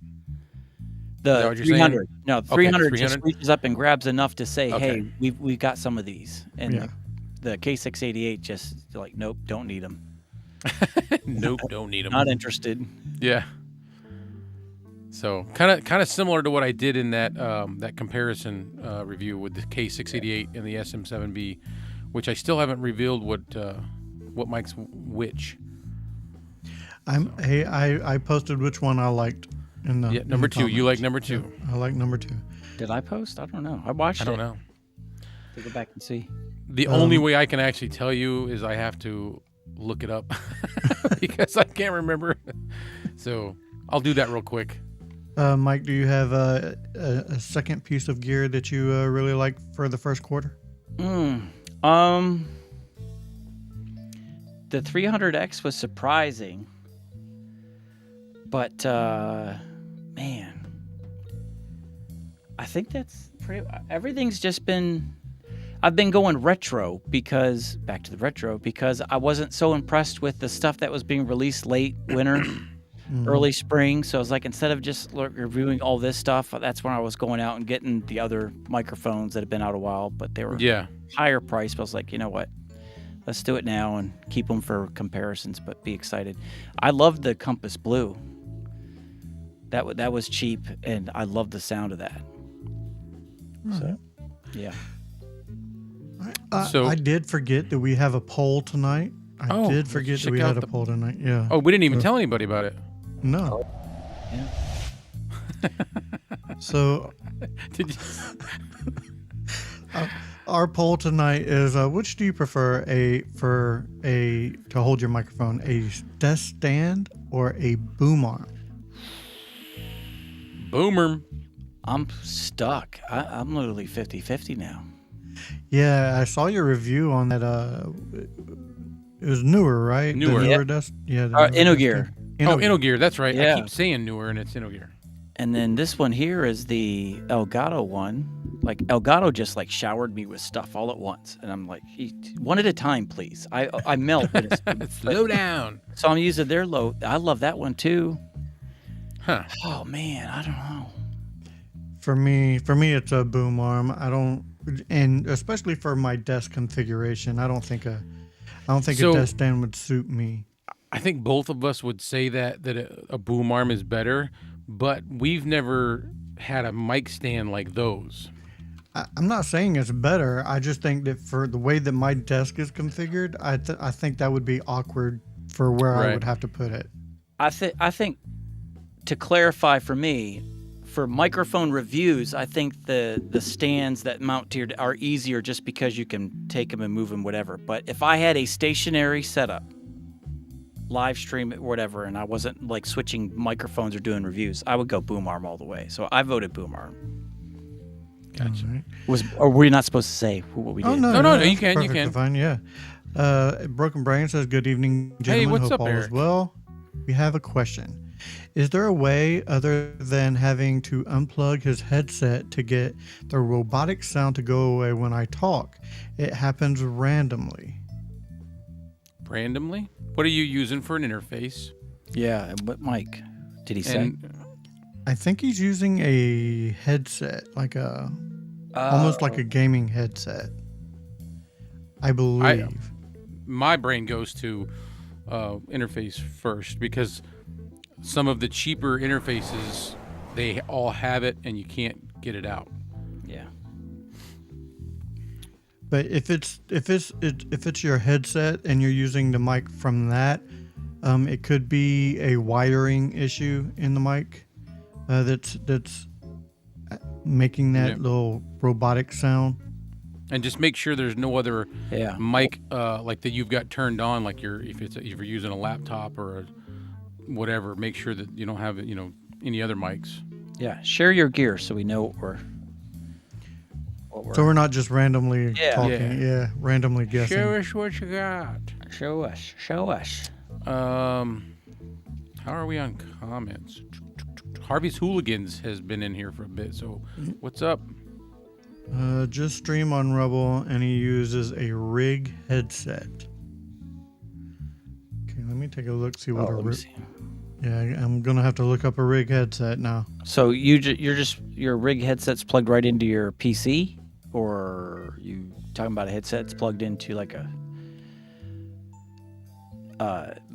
The that what you're 300. saying? No, Okay, 300 just 300? reaches up and grabs enough to say, Okay. hey, we've got some of these. And Yeah. the K688 just like, nope, don't need them. Nope, don't need them. Not interested. Yeah. So kind of similar to what I did in that that comparison review with the K688 and the SM7B, which I still haven't revealed what mic's which. Hey, I posted which one I liked in the Yeah, number in the 2. You like comments. number 2. I like number 2. Did I post? I don't know. I watched I don't it. know. To go back and see. The only way I can actually tell you is I have to look it up because I can't remember. So I'll do that real quick. Mike, do you have a second piece of gear that you really like for the first quarter? The 300X was surprising, but man, I think that's everything's just been. I've been going retro because back to the retro because I wasn't so impressed with the stuff that was being released late winter, early spring. So I was like, instead of just reviewing all this stuff, that's when I was going out and getting the other microphones that had been out a while, but they were Yeah. higher price. But I was like, you know what? Let's do it now and keep them for comparisons, but be excited. I loved the Compass Blue. That was cheap, and I loved the sound of that. So, yeah. So- I did forget that we have a poll tonight. I did let's forget that check we out had a the- poll tonight. Yeah. Oh, we didn't even tell anybody about it. No. Yeah. So Did you? our poll tonight is which do you prefer to hold your microphone, a desk stand or a boom arm? Boomer. I'm stuck. I'm literally 50-50 now. Yeah, I saw your review on that. It was newer, right? Newer. The Yeah. newer desk. Yeah. the newer desk InnoGear. stand. Oh, InnoGear. That's right. Yeah. I keep saying newer, and it's InnoGear. And then this one here is the Elgato one. Like Elgato just like showered me with stuff all at once, and I'm like, one at a time, please. I melt. when it's- Slow down. So I'm using their low. I love that one too. Huh. Oh man, I don't know. For me, it's a boom arm. I don't, and especially for my desk configuration, I don't think a So- desk stand would suit me. I think both of us would say that a boom arm is better, but we've never had a mic stand like those. I'm not saying it's better. I just think that for the way that my desk is configured, I think that would be awkward for where I Right. would have to put it. I think to clarify for me, for microphone reviews, I think the stands that mount to your are easier just because you can take them and move them, whatever. But if I had a stationary setup, live stream it, whatever, and I wasn't like switching microphones or doing reviews, I would go boom arm all the way. So I voted boom arm. Gotcha. All right. Or were we not supposed to say what we did? Oh no, No, that's you can, you perfectly can. Fine, yeah. Broken Brain says, "Good evening, gentlemen. Hey, what's Hope up, all is Eric? well. We have a question. Is there a way other than having to unplug his headset to get the robotic sound to go away when I talk? It happens randomly." Randomly? What are you using for an interface? Yeah. And what mic did he say? And I think he's using a headset, like almost like a gaming headset. I believe. my brain goes to interface first because some of the cheaper interfaces, they all have it and you can't get it out. Yeah. But if it's your headset and you're using the mic from that, it could be a wiring issue in the mic that's making that little robotic sound. And just make sure there's no other Yeah. mic like that you've got turned on. Like if you're using a laptop or whatever, make sure that you don't have any other mics. Yeah. Share your gear so we know what we're. So we're not just randomly Yeah. talking. Yeah, randomly guessing. Show us what you got. Show us. Show us. How are we on comments? Harvey's Hooligans has been in here for a bit. So what's up? Just stream on Rebel, and he uses a Rig headset. Okay, let me take a look, see what a Let me Rig. see. Yeah, I'm gonna have to look up a Rig headset now. So your rig headset's plugged right into your PC, or you talking about a headset that's plugged into like a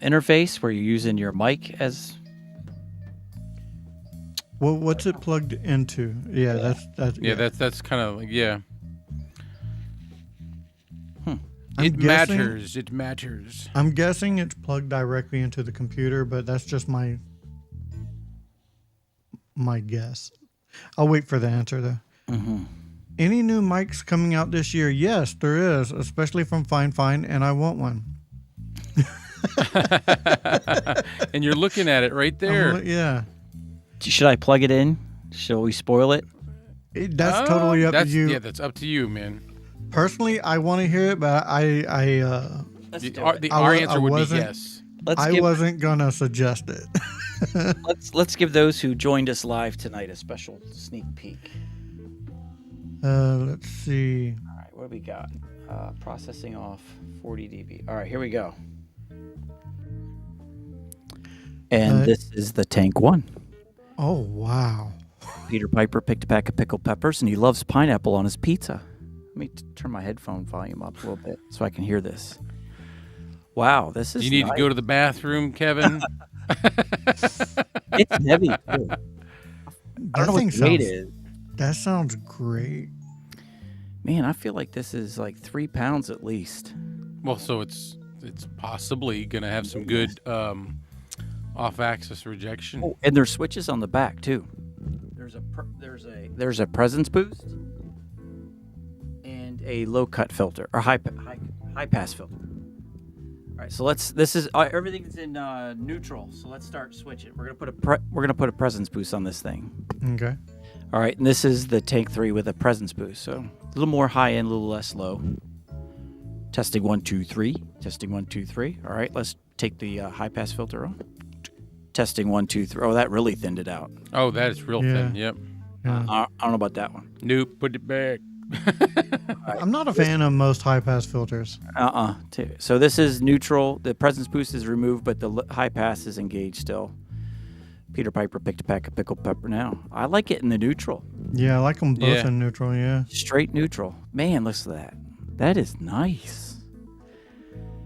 interface where you're using your mic as. Well, what's it plugged into? Yeah, that's That's kind of like I'm It guessing- matters. It matters. I'm guessing it's plugged directly into the computer, but that's just my guess. I'll wait for the answer though. Mm-hmm. Any new mics coming out this year? Yes, there is, especially from Fine, and I want one. And you're looking at it right there. Yeah, Should I plug it in? Shall we spoil it? that's totally up to you. Yeah, that's up to you, man. Personally, I want to hear it, but Let's The, do our, it. the, I our wa- answer I would be wasn't- yes. I wasn't gonna suggest it. Let's give those who joined us live tonight a special sneak peek. Let's see. All right, what do we got? Processing off 40 dB. All right, here we go. And this is the Tank 1. Oh wow. Peter Piper picked a pack of pickled peppers, and he loves pineapple on his pizza. Let me turn my headphone volume up a little bit so I can hear this. Wow, this is. You need nice. to go to the bathroom, Kevin. It's heavy. Too. I don't know what the weight is. That sounds great. Man, I feel like this is like 3 pounds at least. Well, so it's possibly gonna have some good off-axis rejection. Oh, and there's switches on the back too. There's a presence boost and a low cut filter or high pass filter. All right, so this is everything's in neutral. So let's start switching. We're gonna put a presence boost on this thing. Okay. All right, and this is the Tank 3 with a presence boost. So a little more high end, a little less low. Testing 1 2 3. Testing 1 2 3. All right, let's take the high pass filter on. Testing 1 2 3. Oh, that really thinned it out. Oh, that is real Yeah. thin. Yep. Yeah. I don't know about that one. Nope. Put it back. I'm not a fan of most high pass filters. So this is neutral. The presence boost is removed, but the high pass is engaged still. Peter Piper picked a pack of pickled pepper now. I like it in the neutral. Yeah, I like them both Yeah. in neutral. Yeah. Straight neutral. Man, listen to that. That is nice.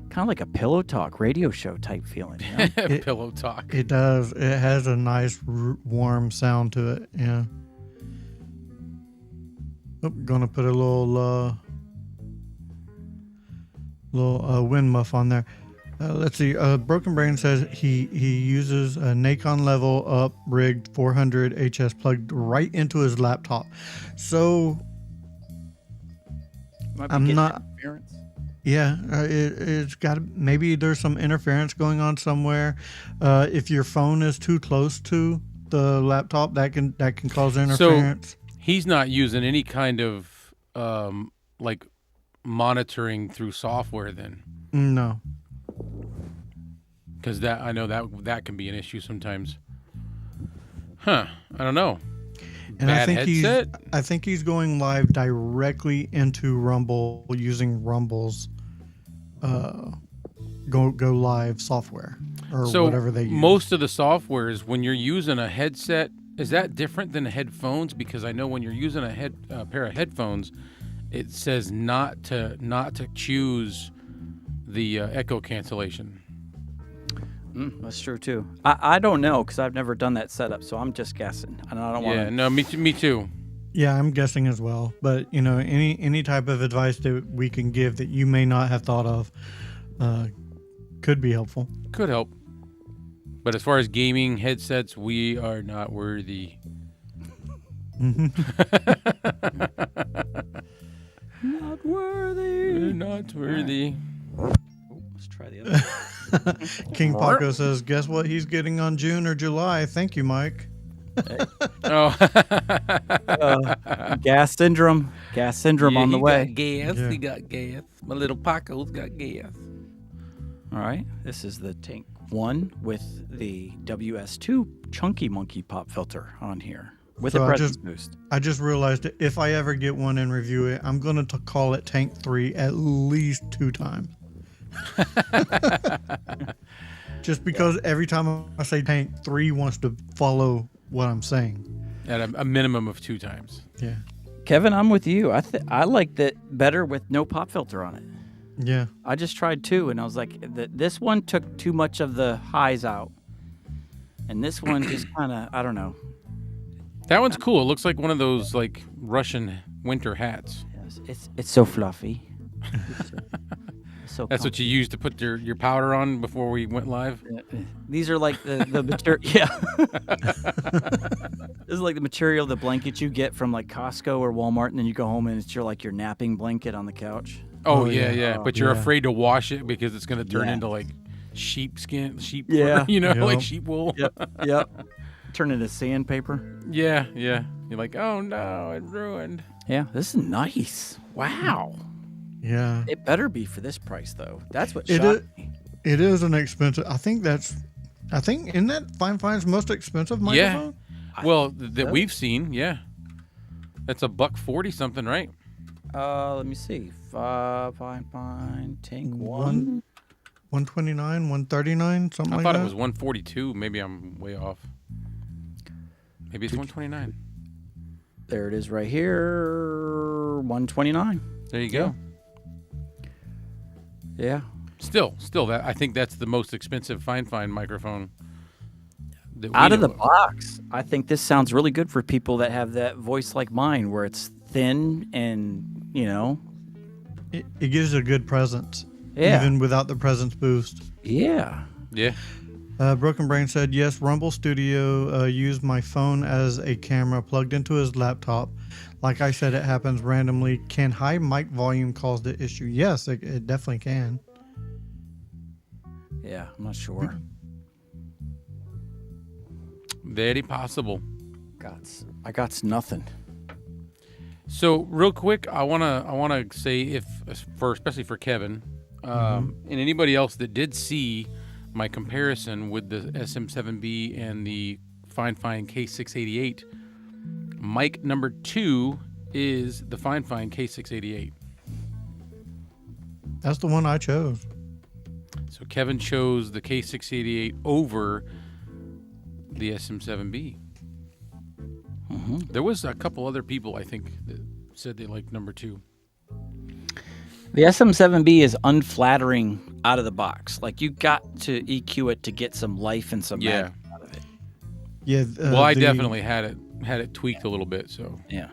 Kind of like a Pillow Talk radio show type feeling. You know? Pillow talk. It does. It has a nice warm sound to it. Yeah. Oh, gonna put a little wind muff on there. Let's see. Broken Brain says he uses a Nacon level up rigged 400 HS plugged right into his laptop. So Might be I'm getting not- interference. yeah, it's got maybe there's some interference going on somewhere. If your phone is too close to the laptop, that can cause interference. He's not using any kind of like monitoring through software then, No. because that I know that can be an issue sometimes. Huh? I don't know. And Bad headset? I think he's going live directly into Rumble using Rumble's go live software or So whatever they use. most of the software is when you're using a headset. Is that different than headphones? Because I know when you're using a pair of headphones, it says not to choose the echo cancellation. That's true too. I don't know because I've never done that setup, so I'm just guessing, and I don't want. Yeah, no, me too. Yeah, I'm guessing as well. But any type of advice that we can give that you may not have thought of could be helpful. Could help. But as far as gaming headsets, we are not worthy. Not worthy. We're not worthy. Let's try the other. King Paco says, "Guess what he's getting on June or July?" Thank you, Mike. Oh, Gas syndrome. Gas syndrome on the way. Gas. Yeah. He got gas. My little Paco's got gas. All right. This is the Tank 1 with the WS2 Chunky Monkey pop filter on here with So a I presence just- boost. I just realized that if I ever get one and review it, I'm going to call it Tank 3 at least 2 times. Just because every time I say Tank 3 wants to follow what I'm saying. At a minimum of 2 times. Yeah. Kevin, I'm with you. I like that better with no pop filter on it. Yeah. I just tried 2, and I was like, this one took too much of the highs out, and this one just kind of, I don't know. That one's cool. It looks like one of those like Russian winter hats. It's so fluffy. It's so That's what you used to put your powder on before we went live. These are like the material. Yeah. This is like the material, the blanket you get from like Costco or Walmart, and then you go home and it's your napping blanket on the couch. Oh, Oh, yeah, yeah. yeah. But you're Yeah. afraid to wash it because it's going to turn Yeah. into like sheep skin, sheep, Yeah. fur, like Yep. sheep wool. Yep. Turn into sandpaper. Yeah, yeah. You're like, oh no, it ruined. Yeah, this is nice. Wow. Yeah. It better be for this price though. That's what It shocked is- me. It is an expensive. I think isn't that Fine's most expensive microphone? Well, that we've seen, yeah. That's $140 something, right? Let me see. Fine. Tank 1. 129, 139, something I like thought that. it was 142. Maybe I'm way off. Maybe it's 129. There it is right here. 129. There you go. Yeah. Still, that I think that's the most expensive Fine microphone. that we Out of know the box, I think this sounds really good for people that have that voice like mine where it's thin and, It gives a good presence, Yeah. even without the presence boost. Yeah. Yeah. Broken Brain said, yes, Rumble Studio used my phone as a camera plugged into his laptop. Like I said, it happens randomly. Can high mic volume cause the issue? Yes, it definitely can. Yeah. I'm not sure. Very possible. I got nothing. So real quick, I wanna say especially for Kevin, and anybody else that did see my comparison with the SM7B and the Fine K688, mic number 2 is the Fine K688. That's the one I chose. So Kevin chose the K688 over the SM7B. There was a couple other people I think that said they liked number 2. The SM7B is unflattering out of the box. Like you got to EQ it to get some life and some Yeah. magic out of it. Yeah. Well, I definitely had it tweaked a little bit. So Yeah.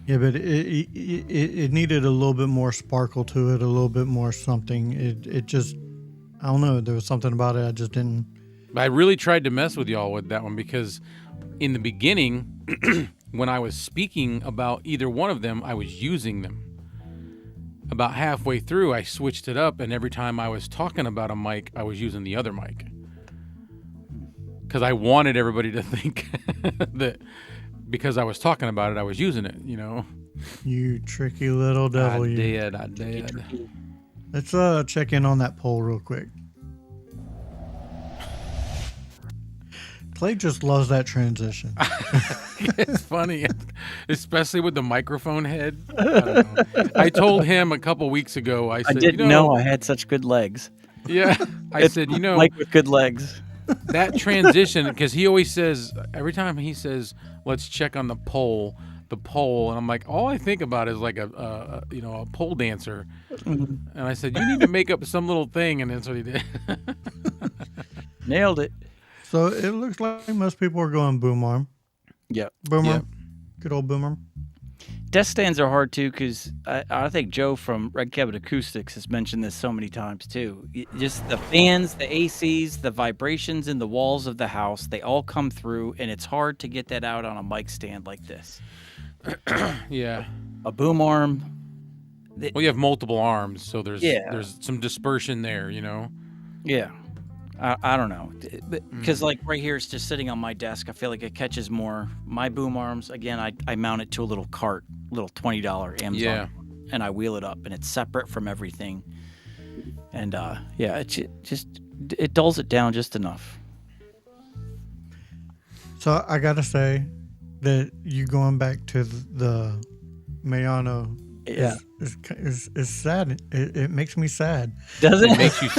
Yeah, but it needed a little bit more sparkle to it, a little bit more something. It just, I don't know. There was something about it I just didn't. I really tried to mess with y'all with that one because in the beginning, when I was speaking about either one of them, I was using them. About halfway through, I switched it up, and every time I was talking about a mic, I was using the other mic. Because I wanted everybody to think that because I was talking about it, I was using it. You tricky little devil. I you. did. Let's check in on that poll real quick. Clay just loves that transition. It's funny, especially with the microphone head. I don't know. I told him a couple weeks ago. I said, didn't know I had such good legs. Yeah, I said, Mike with good legs. that transition, because he always says, every time he says, let's check on the pole, and I'm like, all I think about is like a pole dancer. And I said, you need to make up some little thing, and that's what he did. Nailed it. So it looks like most people are going boom arm. Yep. Boom Yep. arm. Good old boom arm. Desk stands are hard too, because I think Joe from Red Cabin Acoustics has mentioned this so many times too. Just the fans, the ACs, the vibrations in the walls of the house, they all come through, and it's hard to get that out on a mic stand like this. Yeah. A boom arm. Well, you have multiple arms, so there's Yeah. some dispersion there, Yeah. I don't know. Because like right here, it's just sitting on my desk. I feel like it catches more. My boom arms, again, I mount it to a little cart, little $20 Amazon. Yeah. And I wheel it up, and it's separate from everything. And it dulls it down just enough. So I gotta say that you going back to the Maono Yeah. is sad. It makes me sad. Does it? It makes you.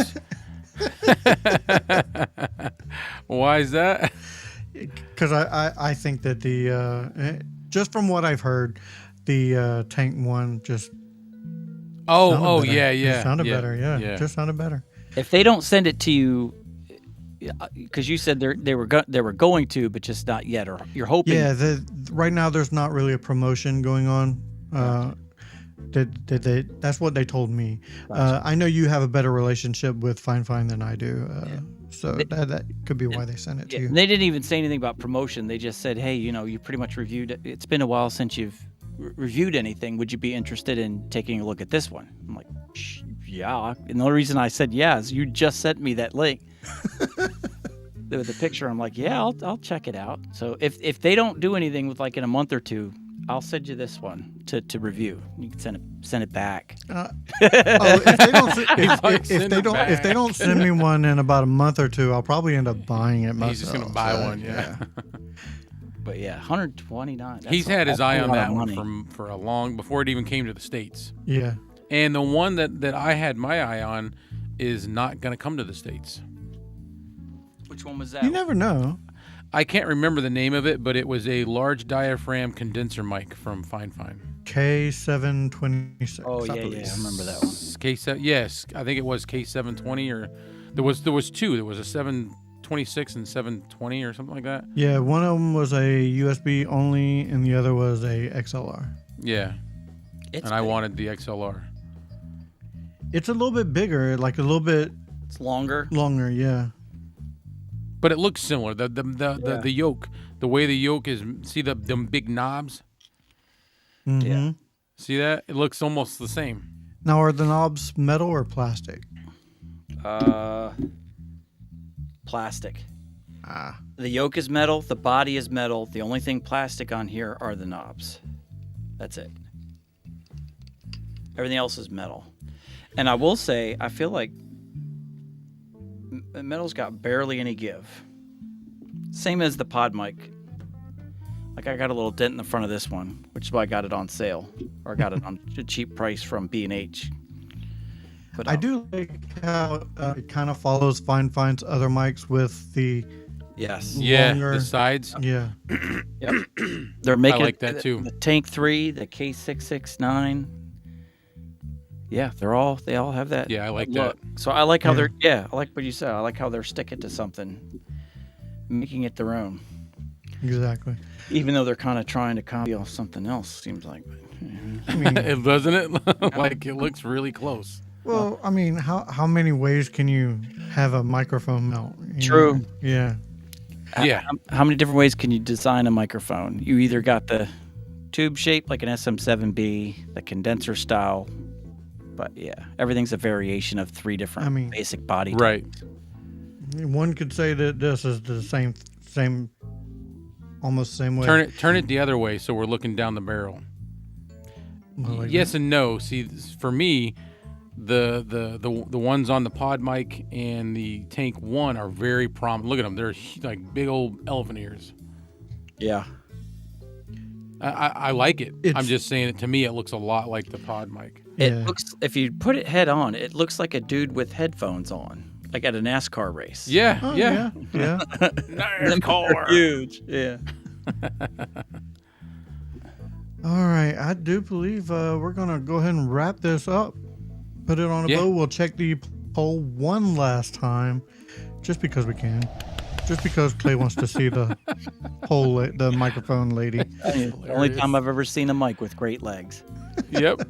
Why is that? Because I think that the just from what I've heard, the tank one just Oh, better. yeah. It sounded yeah, better. Yeah, yeah. it just sounded better. If they don't send it to you, because you said they were going to, but just not yet, or you're hoping. Yeah, right now there's not really a promotion going on. That's what they told me. I know you have a better relationship with Fine than I do, so that could be why they sent it to you. And they didn't even say anything about promotion. They just said, hey, you pretty much reviewed it. It's been a while since you've reviewed anything. Would you be interested in taking a look at this one? I'm like, yeah. And the only reason I said yeah is you just sent me that link. The picture, I'm like, yeah, I'll check it out. So if they don't do anything with like in a month or two, I'll send you this one to review. You can send it back. If they don't send me one in about a month or two, I'll probably end up buying it myself. He's just gonna buy one, yeah. But yeah, $129. He's had his eye on that money. one for a long before it even came to the States. Yeah. And the one that I had my eye on is not gonna come to the States. Which one was that? You never know. I can't remember the name of it, but it was a large diaphragm condenser mic from Fine. K726. Oh I yeah, believe. I remember that one. K7, yes, I think it was K720, or there was two. There was a 726 and 720 or something like that. Yeah, one of them was a USB only, and the other was a XLR. Yeah, It's I big. wanted the XLR. It's a little bit bigger, like a little bit It's longer. longer. Yeah. But it looks similar. The yoke, the way the yoke is. See them big knobs. Mm-hmm. Yeah. See that? It looks almost the same. Now, are the knobs metal or plastic? Plastic. Ah. The yoke is metal. The body is metal. The only thing plastic on here are the knobs. That's it. Everything else is metal. And I will say, I feel like metal's got barely any give. Same as the pod mic. Like I got a little dent in the front of this one, which is why I got it on sale, or I got it on a cheap price from B&H. But I do like how it kind of follows Fine's other mics with the Yes. Yeah, Longer. the sides. yeah. Yep. They're making like that too. The Tank 3, the K669. Yeah, they all have that. Yeah, I like look. that. So I like how Yeah. I like what you said. I like how they're sticking to something, making it their own. Exactly. Even though they're kind of trying to copy off something else, seems like. I mean, It doesn't it? Like it looks really close. well, I mean, how many ways can you have a microphone mount? You True. know? Yeah. Yeah. How many different ways can you design a microphone? You either got the tube shape like an SM7B, the condenser style, but yeah, everything's a variation of three different basic body types. Right. One could say that this is the same almost the same way. Turn it the other way so we're looking down the barrel. Like Yes and no. See, for me, the ones on the pod mic and the Tank 1 are very prominent. Look at them; they're like big old elephant ears. Yeah. I like it. It's- I'm just saying it. To me, it looks a lot like the pod mic. It Yeah. looks, if you put it head on, it looks like a dude with headphones on, like at a NASCAR race. Yeah, Oh, yeah. yeah. They're NASCAR. huge. Yeah. All right, I do believe we're gonna go ahead and wrap this up. Put it on a Yeah. bow. We'll check the poll one last time, just because we can. Just because Clay wants to see the the microphone lady. The only time I've ever seen a mic with great legs. Yep.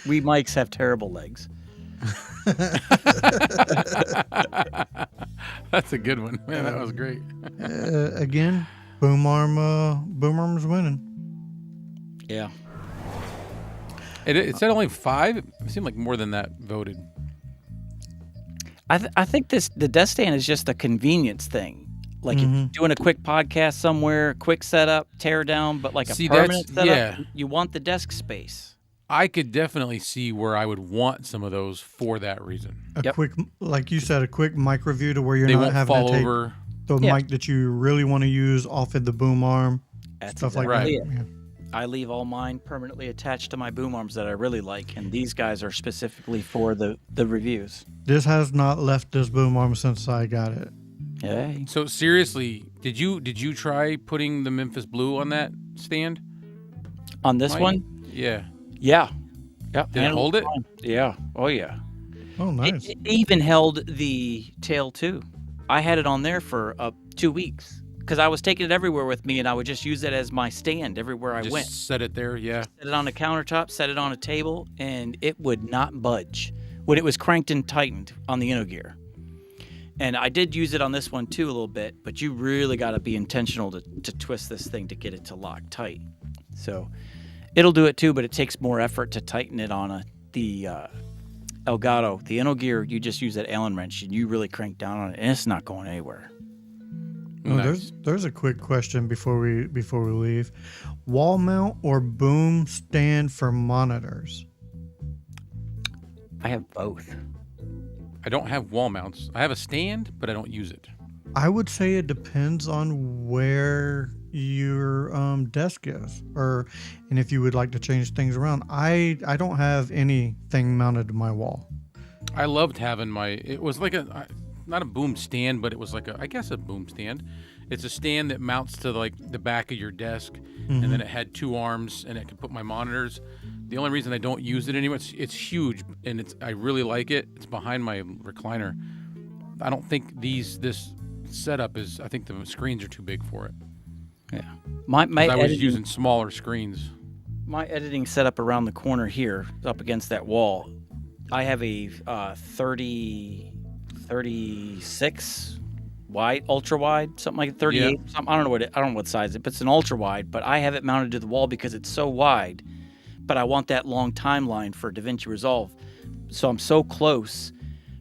We mics have terrible legs. That's a good one, man. That was great. Again, boom arm's winning. Yeah. It said only 5. It seemed like more than that voted. I think the desk stand is just a convenience thing. Like if you're doing a quick podcast somewhere, quick setup, tear down, but like a See, permanent that's- setup, yeah. you want the desk space. I could definitely see where I would want some of those for that reason. A Yep. quick, like you said, a quick mic review to where you're They not won't having fall to take over. the Yeah. mic that you really want to use off of the boom arm, That's stuff like exactly that. it. Yeah. I leave all mine permanently attached to my boom arms that I really like, and these guys are specifically for the reviews. This has not left this boom arm since I got it. Hey. So seriously, did you try putting the Memphis Blue on that stand? On this Mike? one, Yeah. yeah. Did it hold it? Yeah. Oh, yeah. Oh, nice. It even held the tail too. I had it on there for 2 weeks because I was taking it everywhere with me, and I would just use it as my stand everywhere I Just went. set it there. Yeah. Set it on the countertop, set it on a table, and it would not budge when it was cranked and tightened on the gear. And I did use it on this one too a little bit, but you really got to be intentional to twist this thing to get it to lock tight. So it'll do it too, but it takes more effort to tighten it on the Elgato. The gear, you just use that Allen wrench and you really crank down on it, and it's not going anywhere. Oh, Nice. there's a quick question before we leave. Wall mount or boom stand for monitors? I have both. I don't have wall mounts. I have a stand, but I don't use it. I would say it depends on where your desk is, and if you would like to change things around. I don't have anything mounted to my wall. I loved having it was like not a boom stand, but it was like I guess a boom stand. It's a stand that mounts to like the back of your desk, and then it had 2 arms, and it could put my monitors. The only reason I don't use it anymore, it's huge, and I really like it. It's behind my recliner. I don't think this setup is. I think the screens are too big for it. Yeah. My 'Cause I was editing, using smaller screens. my editing setup around the corner here, up against that wall, I have a 36 wide, ultra wide, something like 38. Something, I don't know what size it is, but it's an ultra wide. But I have it mounted to the wall because it's so wide. But I want that long timeline for DaVinci Resolve, so I'm so close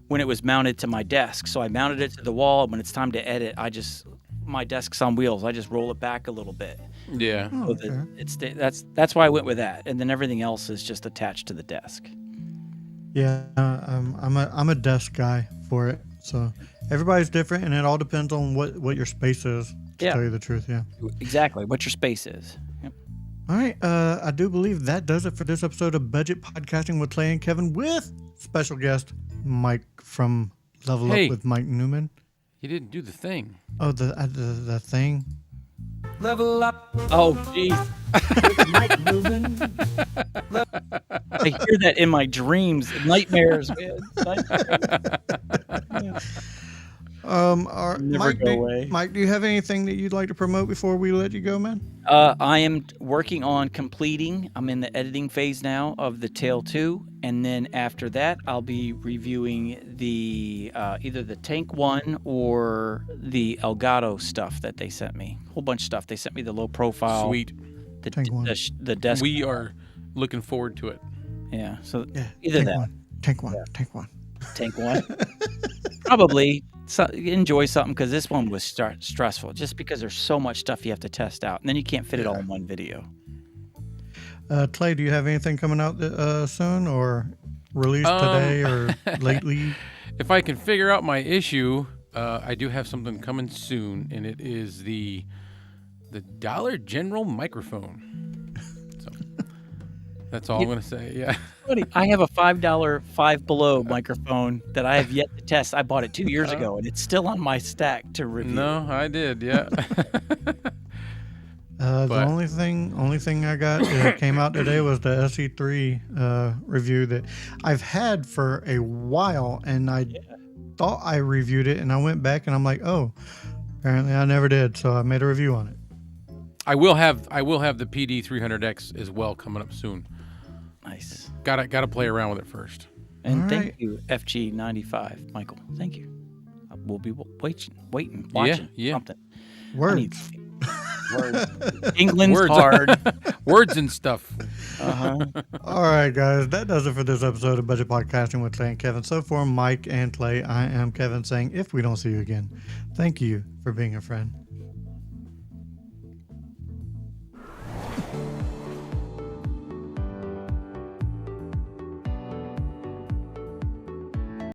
when it was mounted to my desk. So I mounted it to the wall. And when it's time to edit, my desk's on wheels. I just roll it back a little bit. Yeah. Oh, So okay. that's why I went with that, and then everything else is just attached to the desk. Yeah, I'm a desk guy for it. So everybody's different, and it all depends on what your space is. To Yeah. tell you the truth, yeah. Exactly, what your space is. Yep. All right, I do believe that does it for this episode of Budget Podcasting with Clay and Kevin, with special guest Mike from Level Hey. Up with Mike Newman. You didn't do the thing. Oh, the thing. Level up, Oh, jeez. Mike Newman. I hear that in my dreams, nightmares, man. Yeah. Never go away. Mike, do you have anything that you'd like to promote before we let you go, man? I am working on completing. I'm in the editing phase now of the Tail 2, and then after that, I'll be reviewing the either the Tank 1 or the Elgato stuff that they sent me. Whole bunch of stuff. They sent me the low profile, Sweet. the Tank 1. the desk. We are looking forward to it. Yeah, so Yeah. either Tank that. one. Tank one. Tank one. Tank 1. Probably enjoy something, because this one was stressful just because there's so much stuff you have to test out, and then you can't fit it all in one video. Clay, do you have anything coming out soon, or released today or lately? If I can figure out my issue, I do have something coming soon, and it is the Dollar General microphone. So that's all I'm going to say. Yeah. Buddy, I have a $5 Five Below microphone that I have yet to test. I bought it 2 years ago, and it's still on my stack to review. No, I did. Yeah. The only thing I got came out today was the SE3 review that I've had for a while, and I thought I reviewed it, and I went back and I'm like, oh, apparently I never did, so I made a review on it. I will have the PD300X as well coming up soon. Nice. Gotta play around with it first. And All thank right. you, FG95, Michael. Thank you. We'll be waiting, watching something. Words. Words. England's Words. hard. Words and stuff. All right, guys, that does it for this episode of Budget Podcasting with Clay and Kevin. So for Mike and Clay, I am Kevin saying, if we don't see you again, thank you for being a friend.